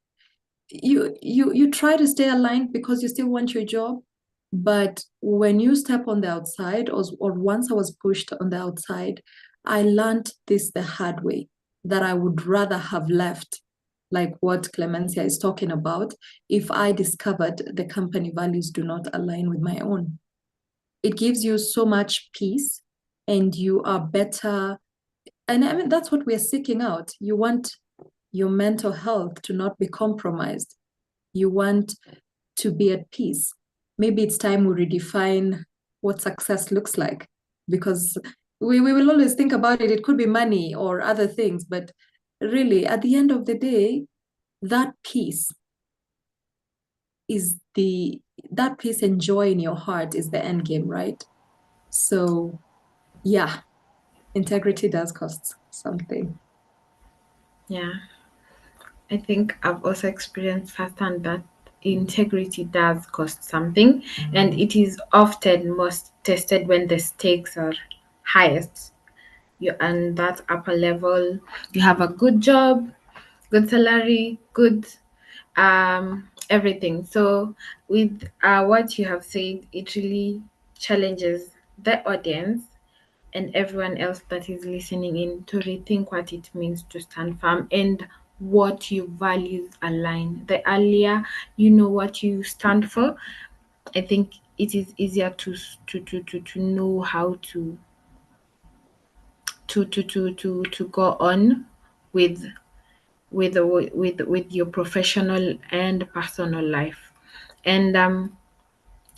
you try to stay aligned because you still want your job, but when you step on the outside, or once I was pushed on the outside, I learned this the hard way, that I would rather have left, like what Clemencia is talking about, if I discovered the company values do not align with my own. It gives you so much peace and you are better. And I mean, that's what we're seeking out. You want your mental health to not be compromised. You want to be at peace. Maybe it's time we redefine what success looks like, because we will always think about it. It could be money or other things, but really, at the end of the day, that peace and joy in your heart is the end game, right? So yeah, integrity does cost something. Yeah. I think I've also experienced firsthand that integrity does cost something, and it is often most tested when the stakes are highest. You're on that upper level, you have a good job, good salary, good everything. So with what you have said, it really challenges the audience and everyone else that is listening in to rethink what it means to stand firm and what your values align. The earlier you know what you stand for, I think it is easier to know how to go on with with your professional and personal life. And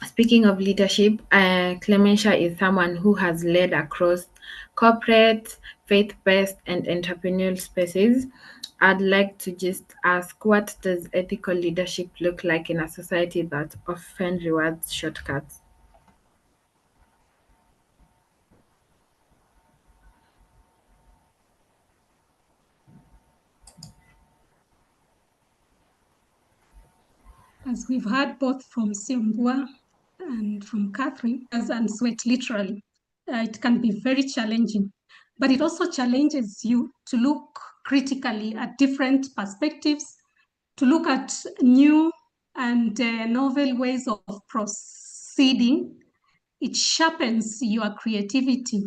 speaking of leadership, Clementia is someone who has led across corporate, faith-based, and entrepreneurial spaces. I'd like to just ask, what does ethical leadership look like in a society that often rewards shortcuts? As we've heard both from Siombua and from Catherine, and sweat literally, it can be very challenging, but it also challenges you to look critically at different perspectives, to look at new and novel ways of proceeding. It sharpens your creativity.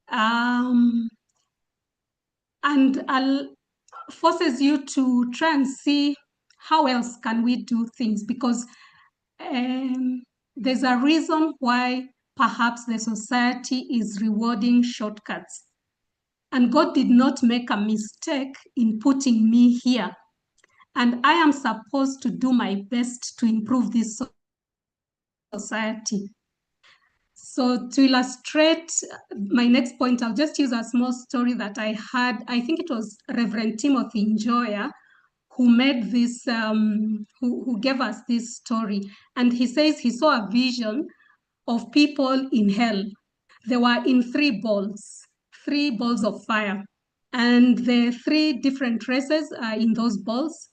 And forces you to try and see how else can we do things, because there's a reason why perhaps the society is rewarding shortcuts. And God did not make a mistake in putting me here. And I am supposed to do my best to improve this society. So to illustrate my next point, I'll just use a small story that I had. I think it was Reverend Timothy Njoya who made this, who gave us this story. And he says he saw a vision of people in hell. They were in three balls of fire. And the three different races are in those balls.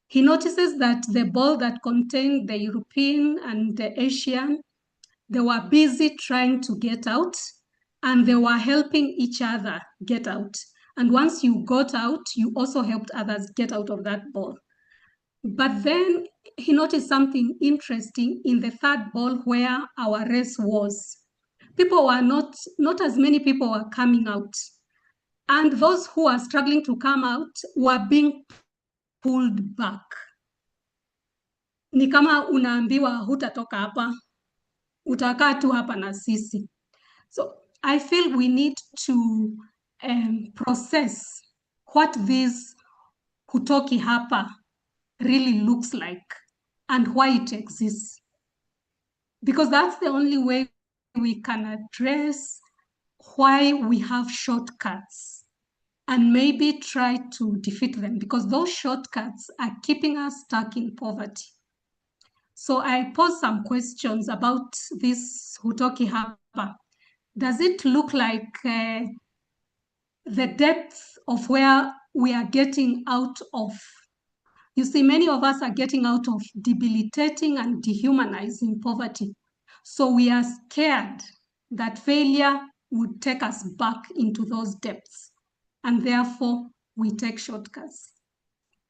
He notices that the ball that contained the European and the Asian, they were busy trying to get out, and they were helping each other get out. And once you got out, you also helped others get out of that ball. But then he noticed something interesting in the third ball where our race was. People were not as many people were coming out. And those who are struggling to come out were being pulled back. Ni kama unaambiwa hutatoka hapa, utakaa tu hapa na sisi. So I feel we need to process what this hutoki hapa really looks like and why it exists. Because that's the only way we can address why we have shortcuts and maybe try to defeat them, because those shortcuts are keeping us stuck in poverty. So I pose some questions about this hutoki hapa. Does it look like the depth of where we are getting out of? You see, many of us are getting out of debilitating and dehumanizing poverty. So we are scared that failure would take us back into those depths. And therefore, we take shortcuts.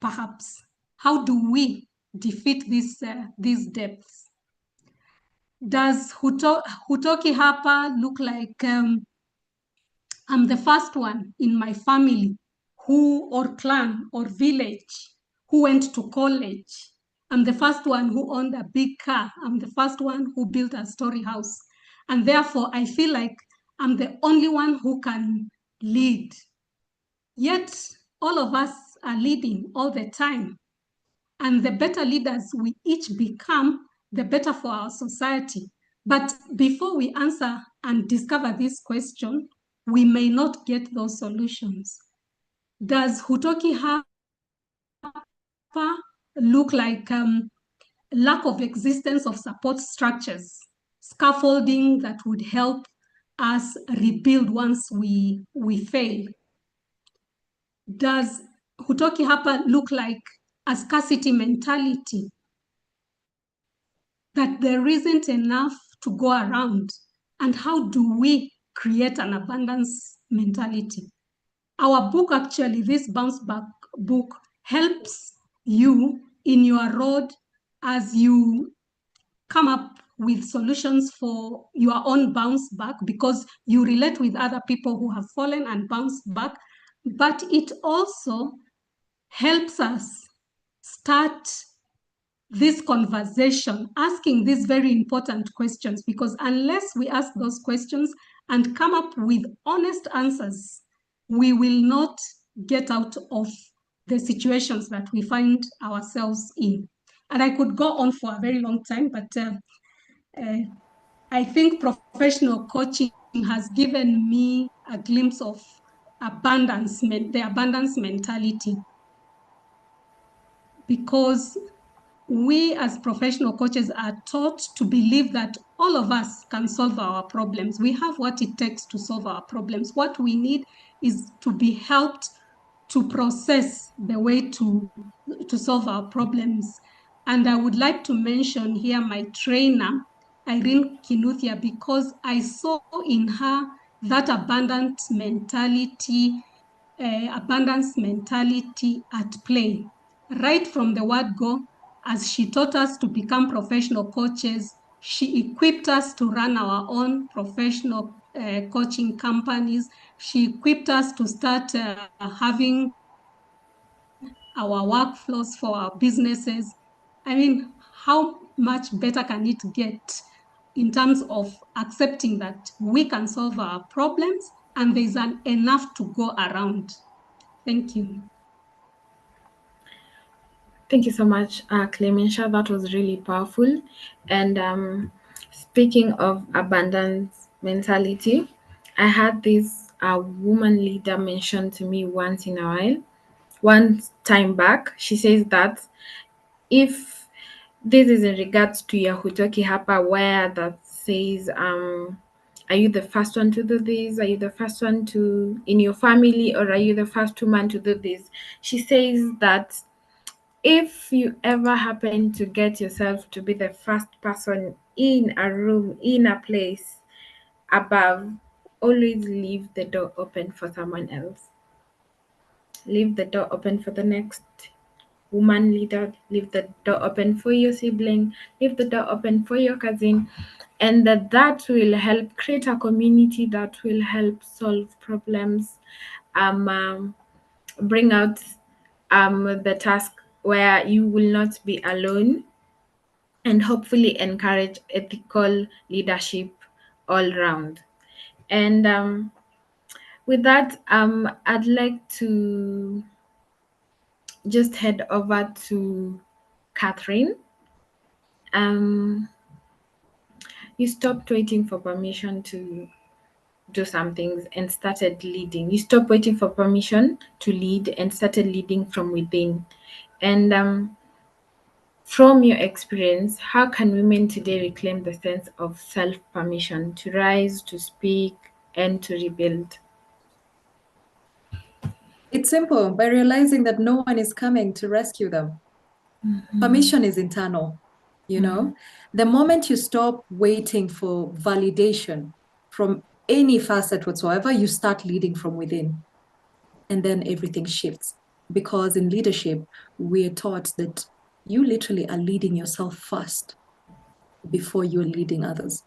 Perhaps. How do we defeat these depths? Does hutoki hapa look like I'm the first one in my family who, or clan, or village, who went to college? I'm the first one who owned a big car. I'm the first one who built a story house. And therefore, I feel like I'm the only one who can lead. Yet, all of us are leading all the time. And the better leaders we each become, the better for our society. But before we answer and discover this question, we may not get those solutions. Does hutoki hapa look like lack of existence of support structures, scaffolding that would help us rebuild once we fail? Does hutoki hapa look like a scarcity mentality, that there isn't enough to go around. And how do we create an abundance mentality? Our book, actually, this Bounce Back book, helps you in your road as you come up with solutions for your own bounce back, because you relate with other people who have fallen and bounced back. But it also helps us start this conversation, asking these very important questions, because unless we ask those questions and come up with honest answers, we will not get out of the situations that we find ourselves in. And I could go on for a very long time, but I think professional coaching has given me a glimpse of the abundance mentality, because we as professional coaches are taught to believe that all of us can solve our problems. We have what it takes to solve our problems. What we need is to be helped to process the way to solve our problems. And I would like to mention here my trainer, Irene Kinuthia, because I saw in her that abundance mentality at play. Right from the word go, as she taught us to become professional coaches, she equipped us to run our own professional coaching companies. She equipped us to start having our workflows for our businesses. I mean, how much better can it get in terms of accepting that we can solve our problems and there's enough to go around? Thank you. Thank you so much, Clementia. That was really powerful. And speaking of abundance mentality, I had this woman leader mention to me once in a while. One time back, she says that if this is in regards to your Hutoki Hapa, where that says, are you the first one to do this? Are you the first one to in your family, or are you the first woman to do this? She says that if you ever happen to get yourself to be the first person in a room, in a place above, always leave the door open for someone else. Leave the door open for the next woman leader, leave the door open for your sibling, leave the door open for your cousin, and that will help create a community that will help solve problems, bring out the task where you will not be alone, and hopefully encourage ethical leadership all round. And with that, I'd like to just head over to Catherine. You stopped waiting for permission to do some things and started leading. You stopped waiting for permission to lead and started leading from within. And from your experience, how can women today reclaim the sense of self-permission to rise, to speak, and to rebuild? It's simple, by realizing that no one is coming to rescue them. Permission is internal, you know? The moment you stop waiting for validation from any facet whatsoever, you start leading from within. And then everything shifts. Because in leadership, we're taught that you literally are leading yourself first before you're leading others.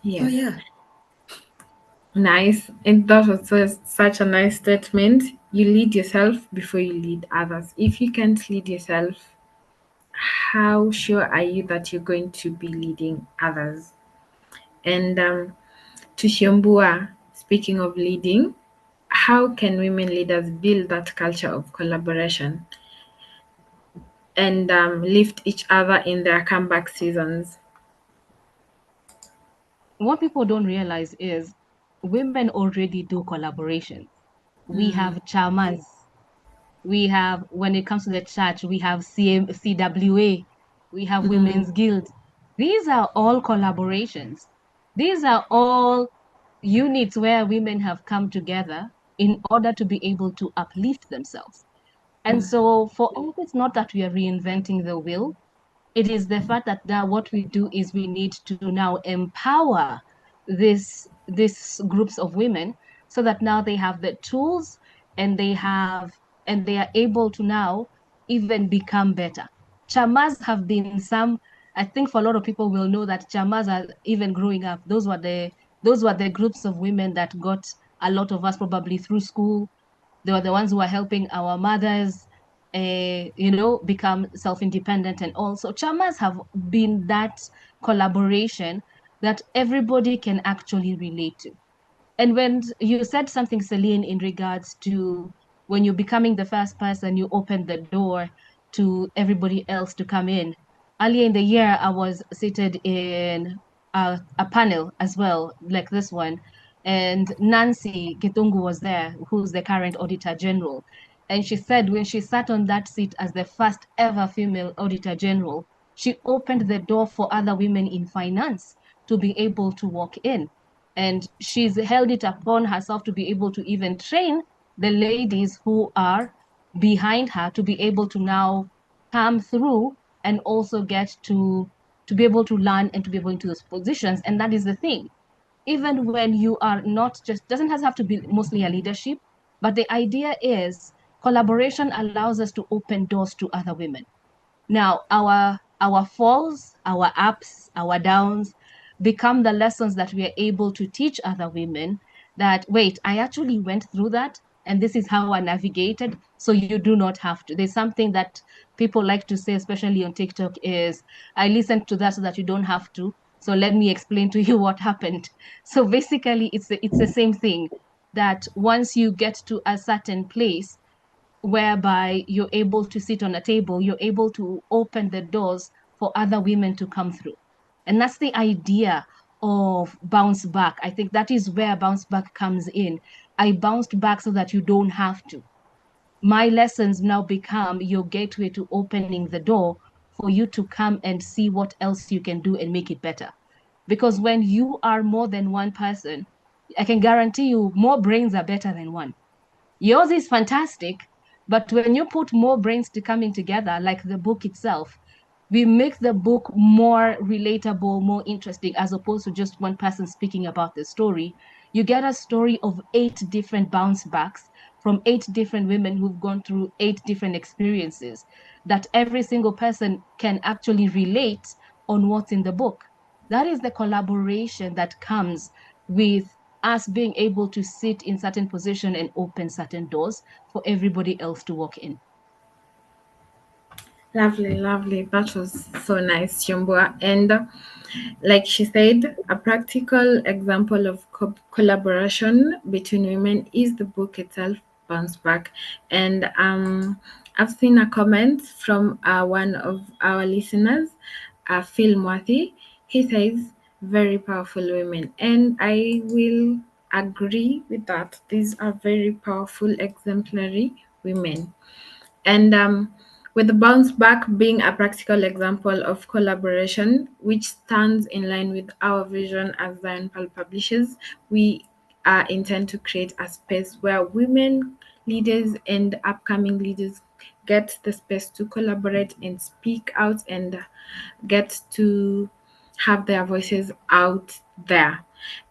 Yes. Oh, yeah. Nice. And that was such a nice statement. You lead yourself before you lead others. If you can't lead yourself, how sure are you that you're going to be leading others? And to Shiombua, speaking of leading, how can women leaders build that culture of collaboration and lift each other in their comeback seasons? What people don't realize is women already do collaboration. We have chairmans. We have, when it comes to the church, we have CWA. We have Women's Guild. These are all collaborations. These are all units where women have come together in order to be able to uplift themselves. And so for us, it's not that we are reinventing the wheel. It is the fact that now what we do is we need to now empower these groups of women so that now they have the tools and they are able to now even become better. Chamas have been I think for a lot of people will know that chamas are even growing up. Those were the groups of women that got a lot of us probably through school. They were the ones who were helping our mothers become self-independent. And also chamas have been that collaboration that everybody can actually relate to. And when you said something, Celine, in regards to when you're becoming the first person, you open the door to everybody else to come in. Earlier in the year, I was seated in a panel as well, like this one, and Nancy Gitungu was there, who's the current Auditor General. And she said when she sat on that seat as the first ever female Auditor General, she opened the door for other women in finance to be able to walk in. And she's held it upon herself to be able to even train the ladies who are behind her to be able to now come through and also get to be able to learn and to be able into those positions. And that is the thing. Even when you are not just, doesn't have to be mostly a leadership, but the idea is collaboration allows us to open doors to other women. Now, our falls, our ups, our downs become the lessons that we are able to teach other women that, wait, I actually went through that, and this is how I navigated, so you do not have to. There's something that people like to say, especially on TikTok, is, I listened to that so that you don't have to, so let me explain to you what happened. So basically, it's the same thing, that once you get to a certain place, whereby you're able to sit on a table, you're able to open the doors for other women to come through. And that's the idea of bounce back. I think that is where bounce back comes in. I bounced back so that you don't have to. My lessons now become your gateway to opening the door for you to come and see what else you can do and make it better. Because when you are more than one person, I can guarantee you more brains are better than one. Yours is fantastic, but when you put more brains to coming together, like the book itself, we make the book more relatable, more interesting, as opposed to just one person speaking about the story. You get a story of 8 different bounce backs from 8 different women who've gone through 8 different experiences that every single person can actually relate on what's in the book. That is the collaboration that comes with us being able to sit in certain position and open certain doors for everybody else to walk in. Lovely, lovely. That was so nice, Yombua. And like she said, a practical example of collaboration between women is the book itself, Bounce Back. And I've seen a comment from one of our listeners, Phil Mwathi. He says, very powerful women. And I will agree with that. These are very powerful, exemplary women. And with the bounce back being a practical example of collaboration, which stands in line with our vision as Zion Pearl Publishers, we intend to create a space where women leaders and upcoming leaders get the space to collaborate and speak out and get to have their voices out there.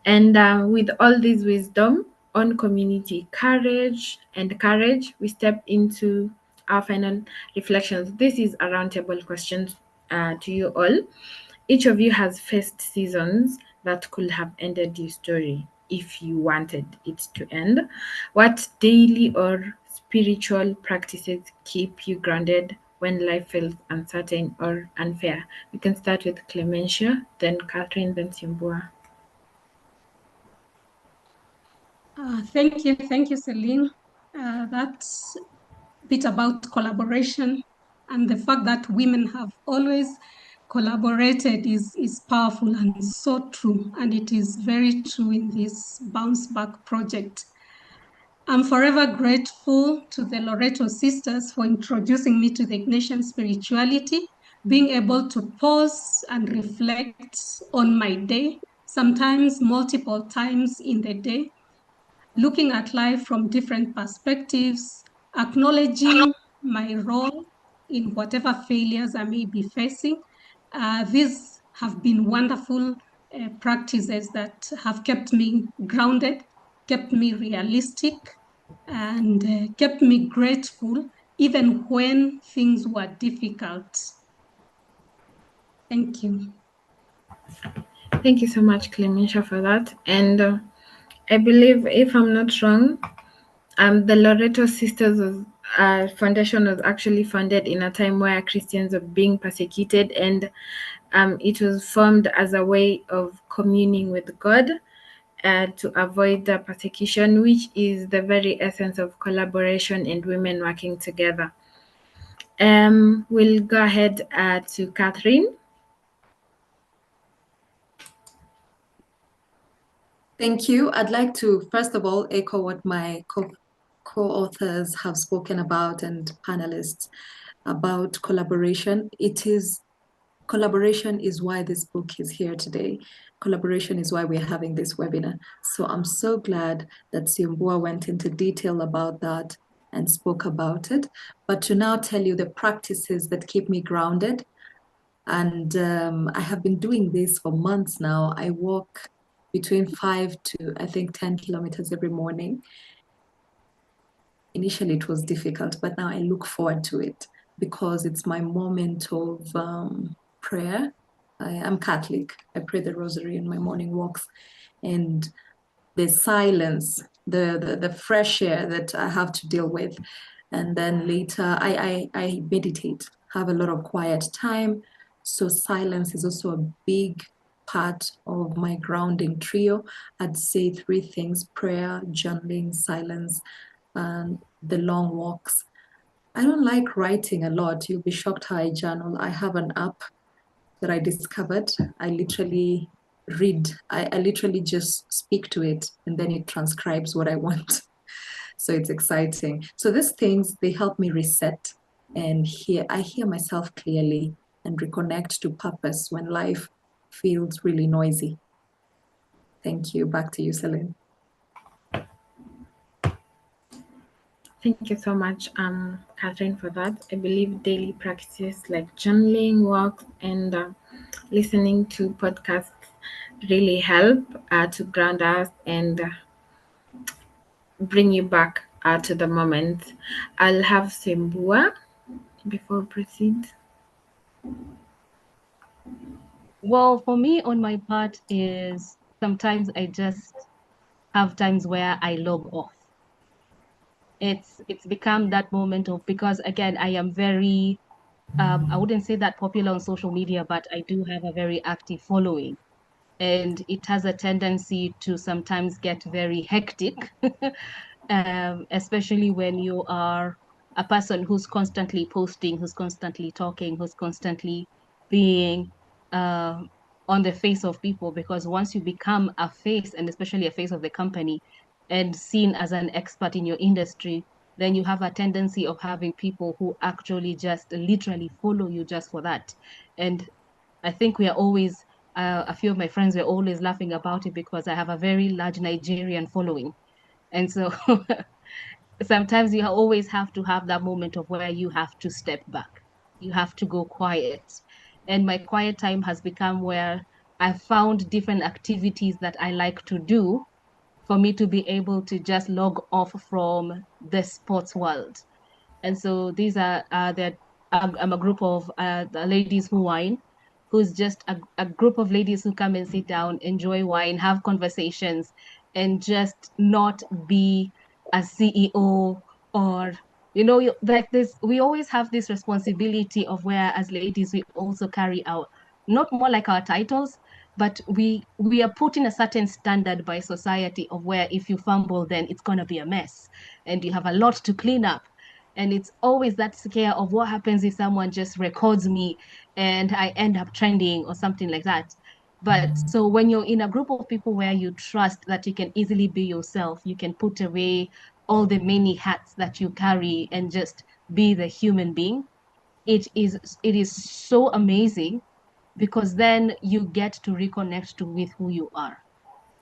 And with all this wisdom on community courage, we step into our final reflections. This is a roundtable question to you all. Each of you has faced seasons that could have ended your story if you wanted it to end. What daily or spiritual practices keep you grounded when life feels uncertain or unfair? We can start with Clementia, then Catherine, then Simbua. Thank you, Celine. That's a bit about collaboration, and the fact that women have always collaborated is powerful and so true, and it is very true in this Bounce Back project. I'm forever grateful to the Loreto sisters for introducing me to the Ignatian spirituality, being able to pause and reflect on my day, sometimes multiple times in the day, looking at life from different perspectives, acknowledging my role in whatever failures I may be facing. These have been wonderful practices that have kept me grounded, kept me realistic, and kept me grateful even when things were difficult. Thank you. Thank you so much, Clementia, for that. And I believe, if I'm not wrong, the Loreto Sisters Foundation was actually founded in a time where Christians were being persecuted, and it was formed as a way of communing with God to avoid the persecution, which is the very essence of collaboration and women working together. We'll go ahead to Catherine. Thank you. I'd like to, first of all, echo what my co-authors have spoken about and panelists about collaboration. Collaboration is why this book is here today. Collaboration is why we're having this webinar. So I'm so glad that Siombua went into detail about that and spoke about it. But to now tell you the practices that keep me grounded. And I have been doing this for months now. I walk between 5 to, I think, 10 kilometers every morning. Initially, it was difficult, but now I look forward to it because it's my moment of prayer. I am Catholic. I pray the rosary in my morning walks, and the silence, the fresh air that I have to deal with. And then later I meditate, have a lot of quiet time. So silence is also a big part of my grounding trio. I'd say 3 things: prayer, journaling, silence, and the long walks. I don't like writing a lot. You'll be shocked how I journal. I have an app that I discovered. I literally read. I literally just speak to it, and then it transcribes what I want. So it's exciting. So these things, they help me reset and I hear myself clearly and reconnect to purpose when life feels really noisy. Thank you. Back to you, Celine. Thank you so much, Catherine, for that. I believe daily practices like journaling, walks, and listening to podcasts really help to ground us and bring you back to the moment. I'll have Sembua before we proceed. Well, for me, on my part, is sometimes I just have times where I log off. It's become that moment of, because again, I am very I wouldn't say that popular on social media, but I do have a very active following, and it has a tendency to sometimes get very hectic, especially when you are a person who's constantly posting, who's constantly talking, who's constantly being on the face of people. Because once you become a face, and especially a face of the company, and seen as an expert in your industry, then you have a tendency of having people who actually just literally follow you just for that. And I think we are always, a few of my friends were always laughing about it because I have a very large Nigerian following. And so sometimes you always have to have that moment of where you have to step back. You have to go quiet. And my quiet time has become where I found different activities that I like to do for me to be able to just log off from the sports world. And so these are I'm a group of ladies who wine, who's just a group of ladies who come and sit down, enjoy wine, have conversations, and just not be a CEO or, like this. We always have this responsibility of where, as ladies, we also carry out not more like our titles, but we are put in a certain standard by society of where if you fumble, then it's going to be a mess and you have a lot to clean up. And it's always that scare of what happens if someone just records me and I end up trending or something like that. But so when you're in a group of people where you trust that you can easily be yourself, you can put away all the many hats that you carry and just be the human being, it is so amazing, because then you get to reconnect with who you are.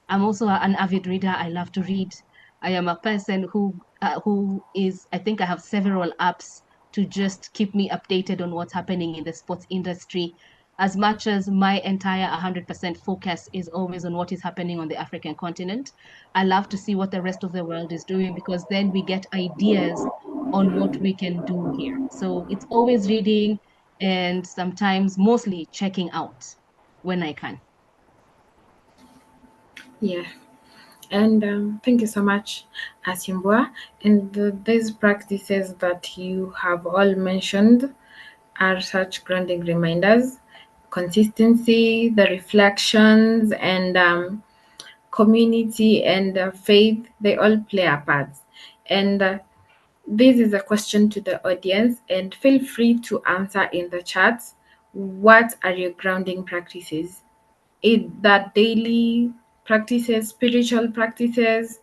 I'm also an avid reader. I love to read. I am a person who is, I think I have several apps to just keep me updated on what's happening in the sports industry. As much as my entire 100% focus is always on what is happening on the African continent, I love to see what the rest of the world is doing, because then we get ideas on what we can do here. So it's always reading and sometimes mostly checking out when I can. Yeah. And thank you so much, Asimbua. And these practices that you have all mentioned are such grounding reminders. Consistency, the reflections, and community and faith, they all play a part. And this is a question to the audience, and feel free to answer in the chat. What are your grounding practices? Is that daily practices, spiritual practices,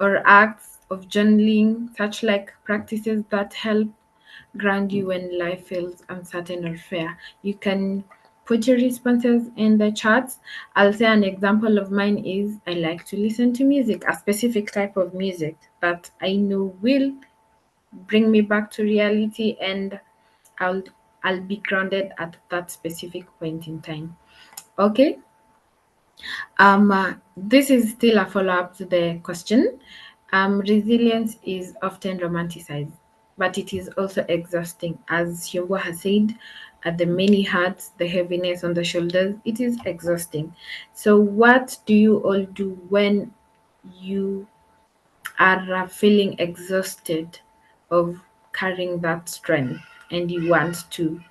or acts of journaling, such like practices that help ground you when life feels uncertain or fair? You can put your responses in the chat. I'll say an example of mine is I like to listen to music, a specific type of music that I know will bring me back to reality, and I'll I'll be grounded at that specific point in time. Okay. This is still a follow-up to the question. Resilience is often romanticized, but it is also exhausting. As Shiongo has said, at the many hearts, the heaviness on the shoulders, it is exhausting. So, what do you all do when you are feeling exhausted of carrying that strength and you want to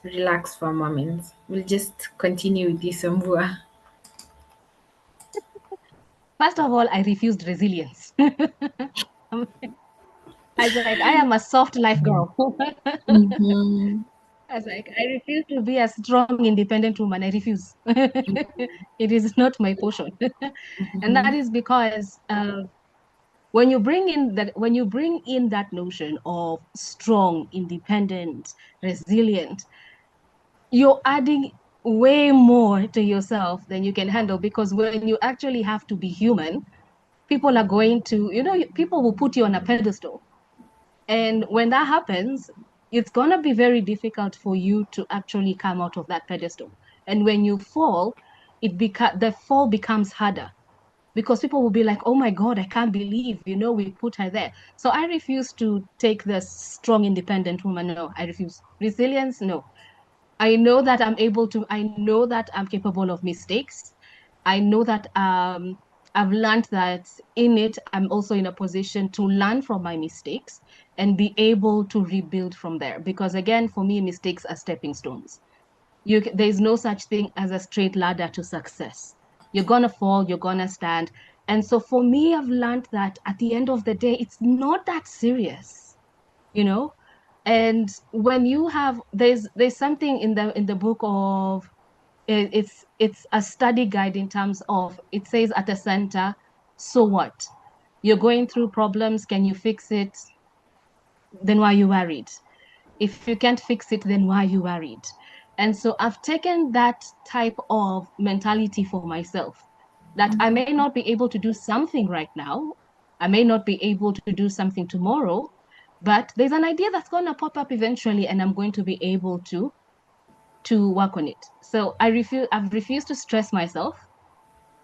relax for a moment? We'll just continue with this, Ombua. First of all, I refused resilience. I was like, I am a soft life girl. Mm-hmm. I was like, I refuse to be a strong, independent woman. I refuse. It is not my portion. And that is because when you bring in that notion of strong, independent, resilient, you're adding way more to yourself than you can handle. Because when you actually have to be human, people are going to, people will put you on a pedestal. And when that happens, it's going to be very difficult for you to actually come out of that pedestal. And when you fall, the fall becomes harder, because people will be like, oh my God, I can't believe, we put her there. So I refuse to take the strong, independent woman. No, I refuse. Resilience, no. I know that I'm capable of mistakes. I know that I've learned that in it, I'm also in a position to learn from my mistakes and be able to rebuild from there. Because again, for me, mistakes are stepping stones. There's no such thing as a straight ladder to success. You're gonna fall, you're gonna stand. And so for me, I've learned that at the end of the day, it's not that serious, you know? And when you have, there's something in the book of, it's a study guide in terms of, it says at the center, so what? You're going through problems, can you fix it? Then why are you worried? If you can't fix it, then why are you worried? And so I've taken that type of mentality for myself, that I may not be able to do something right now, I may not be able to do something tomorrow, but there's an idea that's going to pop up eventually, and I'm going to be able to work on it. So I've refused to stress myself.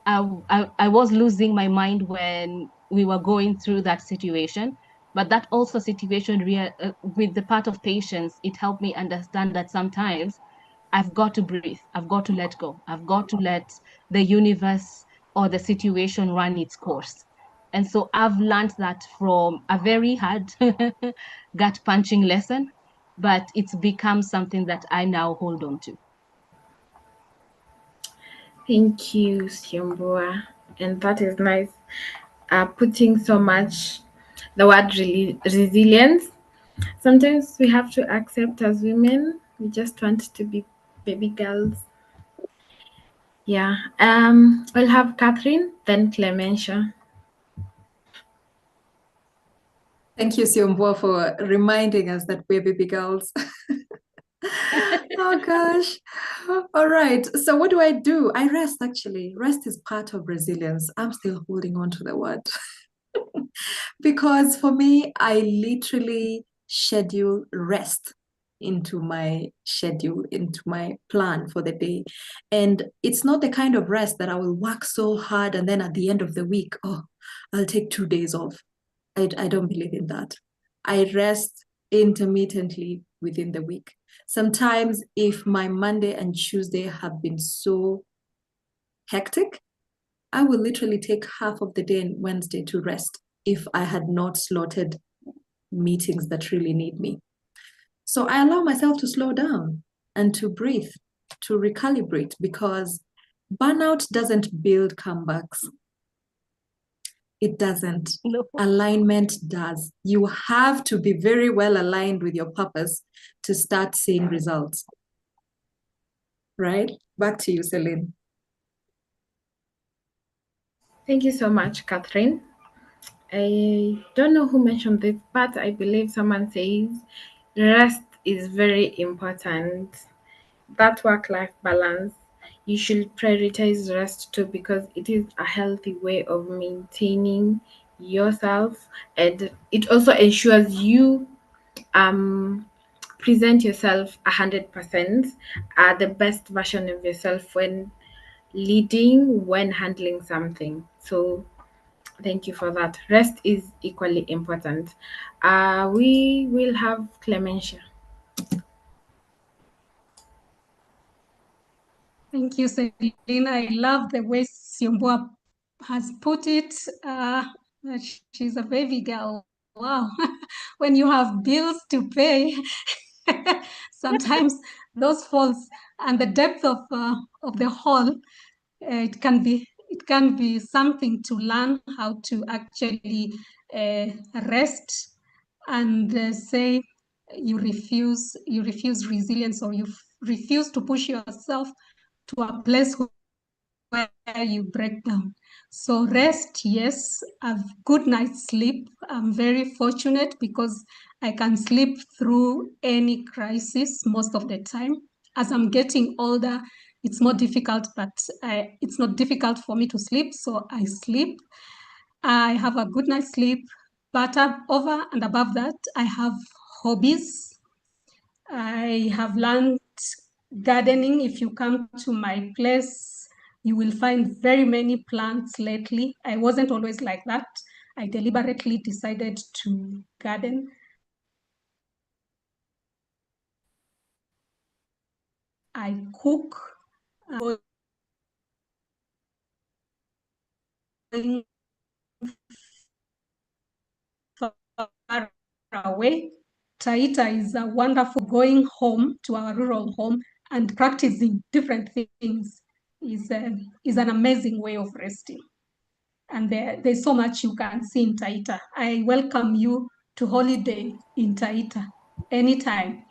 I was losing my mind when we were going through that situation, but that also situation with the part of patience, it helped me understand that sometimes I've got to breathe, I've got to let go, I've got to let the universe or the situation run its course. And so I've learned that from a very hard gut punching lesson, but it's become something that I now hold on to. Thank you, Siombua. And that is nice. Putting so much the word resilience. Sometimes we have to accept as women, we just want to be baby girls. Yeah. We'll have Catherine, then Clementia. Thank you, Siombua, for reminding us that we're baby girls. Oh gosh. All right. So what do? I rest, actually. Rest is part of resilience. I'm still holding on to the word. Because for me, I literally schedule rest into my schedule, into my plan for the day. And it's not the kind of rest that I will work so hard and then at the end of the week, oh, I'll take 2 days off. I don't believe in that. I rest intermittently within the week. Sometimes if my Monday and Tuesday have been so hectic, I will literally take half of the day on Wednesday to rest if I had not slotted meetings that really need me. So I allow myself to slow down and to breathe, to recalibrate, because burnout doesn't build comebacks. It doesn't. No. Alignment does. You have to be very well aligned with your purpose to start seeing results. Right? Back to you, Celine. Thank you so much, Catherine. I don't know who mentioned this, but I believe someone says rest is very important. That work-life balance, you should prioritize rest too, because it is a healthy way of maintaining yourself, and it also ensures you present yourself 100%, the best version of yourself when leading, when handling something. So thank you for that. Rest is equally important. We will have Clementia. Thank you, Celine. I love the way Siombua has put it. That she's a baby girl. Wow. When you have bills to pay, sometimes those falls and the depth of the hall, it can be something to learn how to actually rest and say you refuse resilience, or you refuse to push yourself to a place where you break down. So rest, yes, a good night's sleep. I'm very fortunate because I can sleep through any crisis most of the time. As I'm getting older, it's more difficult, but it's not difficult for me to sleep, so I sleep. I have a good night's sleep, but over and above that, I have hobbies. I have learned gardening. If you come to my place, you will find very many plants lately. I wasn't always like that. I deliberately decided to garden. I cook. Going far away. Taita is a wonderful. Going home to our rural home and practicing different things is an amazing way of resting. And there's so much you can see in Taita. I welcome you to holiday in Taita anytime.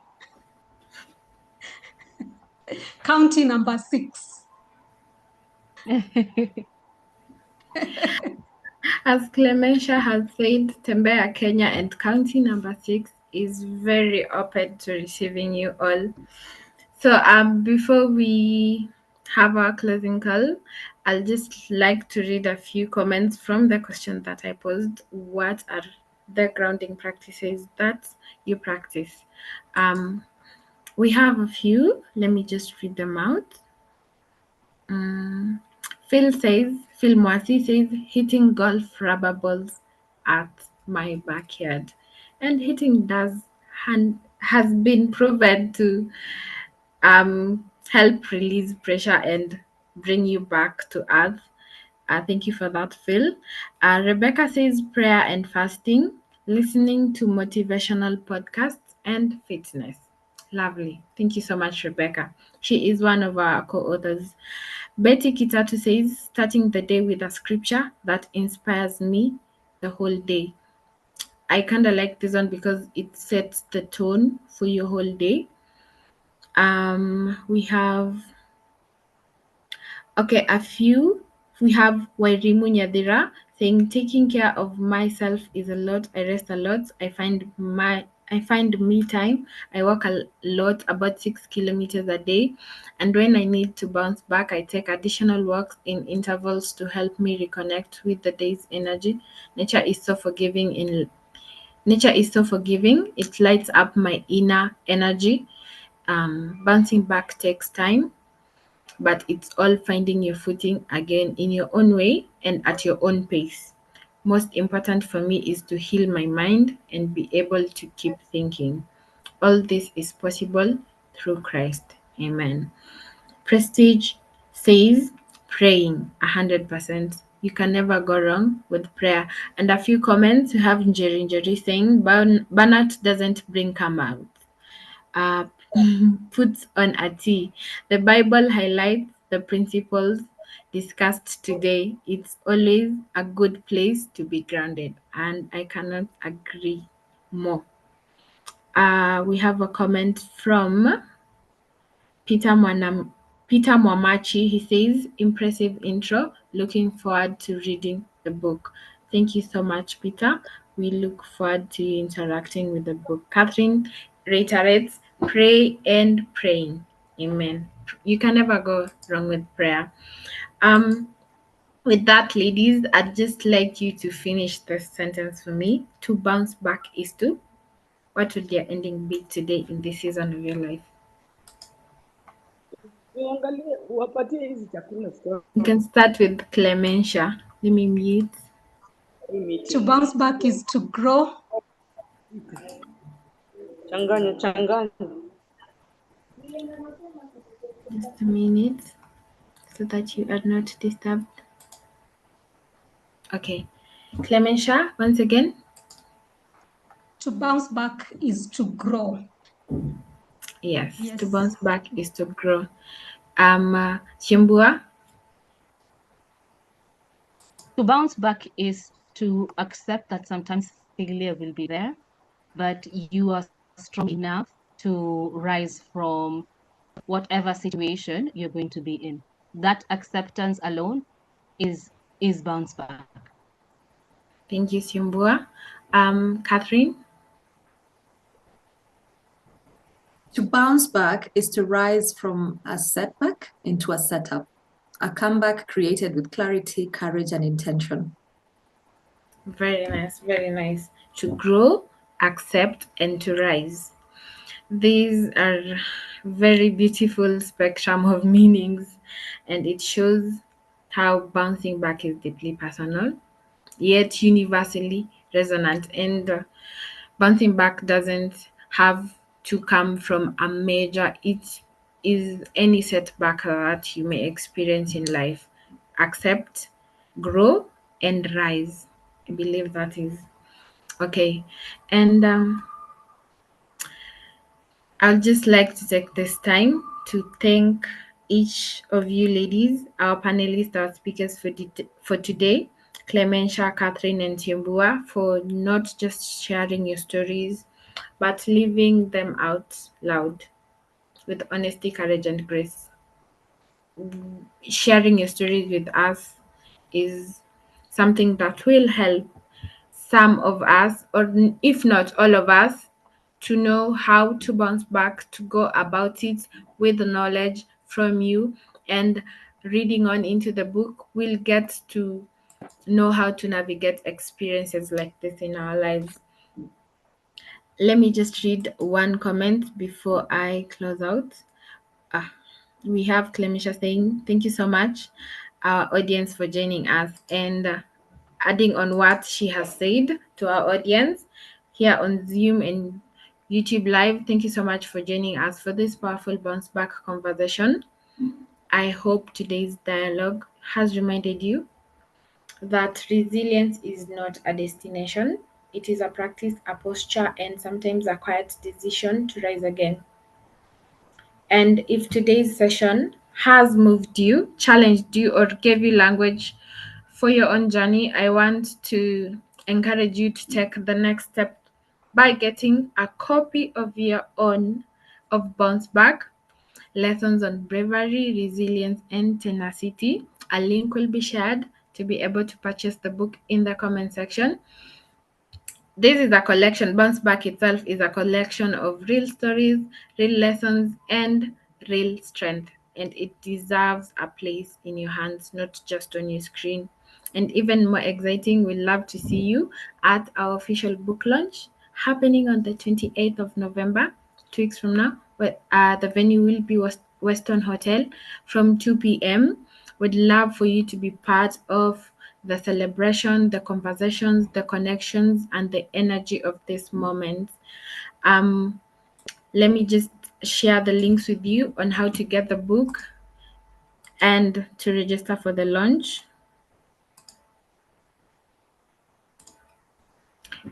County number 6. As Clementia has said, Tembea Kenya and County number 6 is very open to receiving you all. So before we have our closing call, I'll just like to read a few comments from the question that I posed. What are the grounding practices that you practice? We have a few. Let me just read them out. Phil Mwasi says, hitting golf rubber balls at my backyard. And hitting has been proven to help release pressure and bring you back to earth. Thank you for that, Phil. Rebecca says prayer and fasting, listening to motivational podcasts, and fitness. Lovely. Thank you so much, Rebecca. She is one of our co-authors. Betty Kitatu says, starting the day with a scripture that inspires me the whole day. I kind of like this one because it sets the tone for your whole day. We have a few. We have Wairimu Nyadira saying, taking care of myself is a lot. I rest a lot. I find me time. I walk a lot, about 6 kilometers a day. And when I need to bounce back, I take additional walks in intervals to help me reconnect with the day's energy. Nature is so forgiving in Nature is so forgiving. It lights up my inner energy. Bouncing back takes time, but it's all finding your footing again in your own way and at your own pace. Most important for me is to heal my mind and be able to keep thinking. All this is possible through Christ. Amen. Prestige says praying 100%. You can never go wrong with prayer. And a few comments we have Njeri Njeri saying burnout doesn't bring come out. Uh, puts on a T. The Bible highlights the principles discussed today. It's always a good place to be grounded, and I cannot agree more. We have a comment from Peter Mwamachi. He says, impressive intro. Looking forward to reading the book. Thank you so much, Peter. We look forward to you interacting with the book. Catherine reiterates, pray and praying. Amen. You can never go wrong with prayer. With that, ladies, I'd just like you to finish the sentence for me. To bounce back is to. What would your ending be today in this season of your life? You can start with Clementia. Let me mute. To bounce back is to grow. Just a minute so that you are not disturbed. Okay. Clementia, once again. To bounce back is to grow. Yes, Yes. to bounce back is to grow. Chimbua. To bounce back is to accept that sometimes failure will be there, but you are strong enough to rise from whatever situation you're going to be in. That acceptance alone is bounce back. Thank you, Chimbua. Catherine. To bounce back is to rise from a setback into a setup, a comeback created with clarity, courage, and intention. Very nice, very nice. To grow, accept, and to rise. These are very beautiful spectrum of meanings, and it shows how bouncing back is deeply personal, yet universally resonant. And bouncing back doesn't have to come from a major, it is any setback that you may experience in life. Accept, grow, and rise. I believe that is okay. And I'd just like to take this time to thank each of you ladies, our panelists, our speakers for today, Clementia, Catherine, and Timbua, for not just sharing your stories, but living them out loud with honesty, courage, and grace. Sharing your stories with us is something that will help some of us, or if not all of us, to know how to bounce back, to go about it with the knowledge from you. And reading on into the book, we'll get to know how to navigate experiences like this in our lives. Let me just read one comment before I close out. We have Clemisha saying, thank you so much, our audience, for joining us. And adding on what she has said to our audience here on Zoom and YouTube Live, thank you so much for joining us for this powerful bounce back conversation. I hope today's dialogue has reminded you that resilience is not a destination, it is a practice, a posture, and sometimes a quiet decision to rise again. And if today's session has moved you, challenged you, or gave you language for your own journey, I want to encourage you to take the next step by getting a copy of your own of Bounce Back, Lessons on Bravery, Resilience, and Tenacity. A link will be shared to be able to purchase the book in the comment section. This is a collection. Bounce Back itself is a collection of real stories, real lessons, and real strength. And it deserves a place in your hands, not just on your screen. And even more exciting, we'd love to see you at our official book launch happening on the 28th of November, 2 weeks from now. The venue will be Weston Hotel from 2 p.m. We'd love for you to be part of the celebration, the conversations, the connections, and the energy of this moment. Let me just share the links with you on how to get the book and to register for the launch.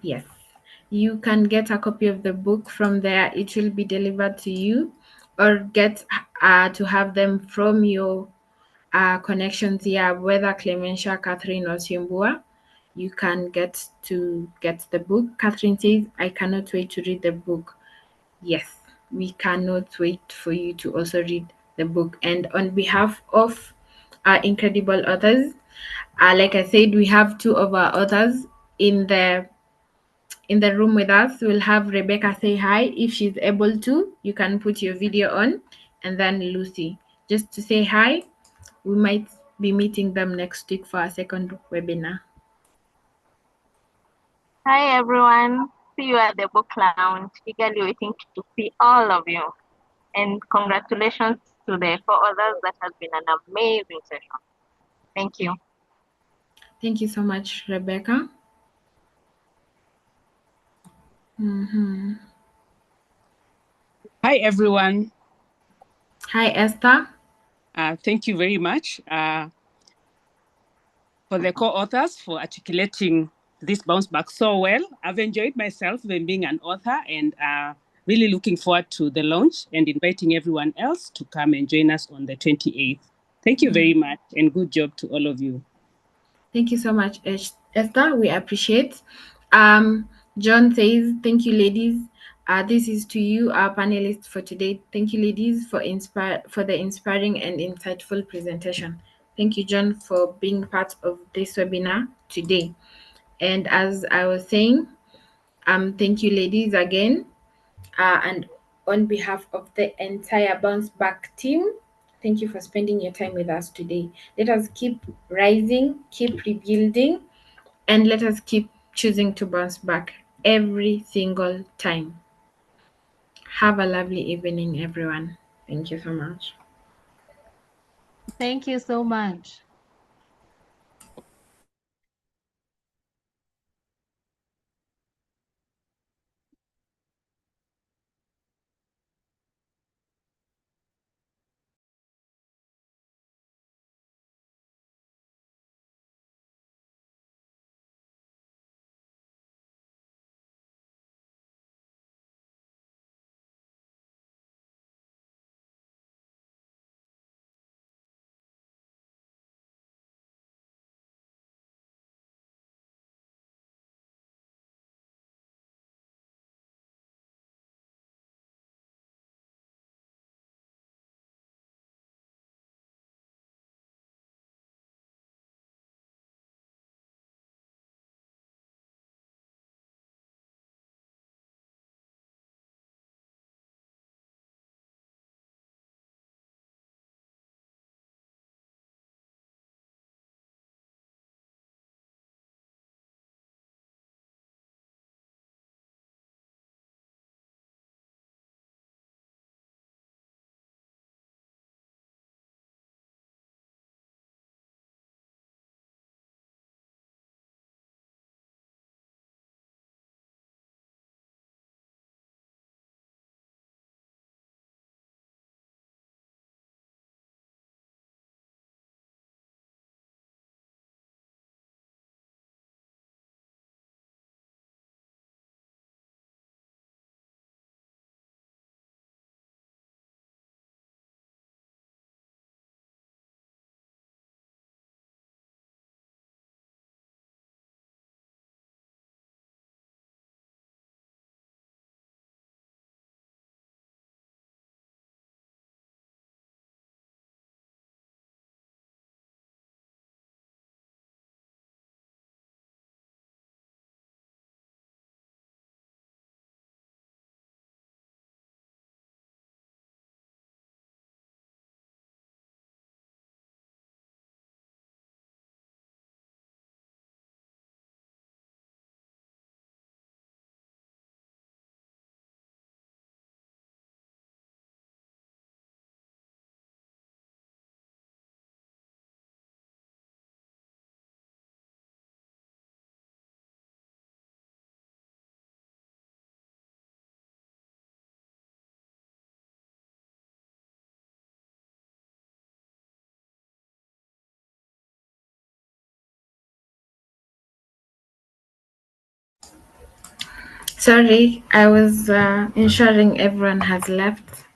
Yes, you can get a copy of the book from there. It will be delivered to you, or get to have them from your connections here, whether Clementia, Catherine, or Simbua. You can get the book. Catherine says, I cannot wait to read the book. Yes, we cannot wait for you to also read the book. And on behalf of our incredible authors, like I said, we have two of our authors in the room with us. We'll have Rebecca say hi if she's able to. You can put your video on, and then Lucy, just to say hi. We might be meeting them next week for our second webinar. Hi everyone, see you at the book lounge. Eagerly waiting to see all of you. And congratulations to the 4 others. That has been an amazing session. Thank you. Thank you so much, Rebecca. Hi, everyone. Hi, Esther. Thank you very much for the co-authors for articulating this bounce back so well. I've enjoyed myself when being an author, and really looking forward to the launch and inviting everyone else to come and join us on the 28th. Thank you very much, and good job to all of you. Thank you so much, Esther. We appreciate. John says, thank you, ladies. This is to you, our panelists for today. Thank you, ladies, for the inspiring and insightful presentation. Thank you, John, for being part of this webinar today. And as I was saying, thank you, ladies, again. And on behalf of the entire Bounce Back team, thank you for spending your time with us today. Let us keep rising, keep rebuilding, and let us keep choosing to bounce back every single time. Have a lovely evening, everyone. Thank you so much. Thank you so much. Sorry, I was ensuring everyone has left.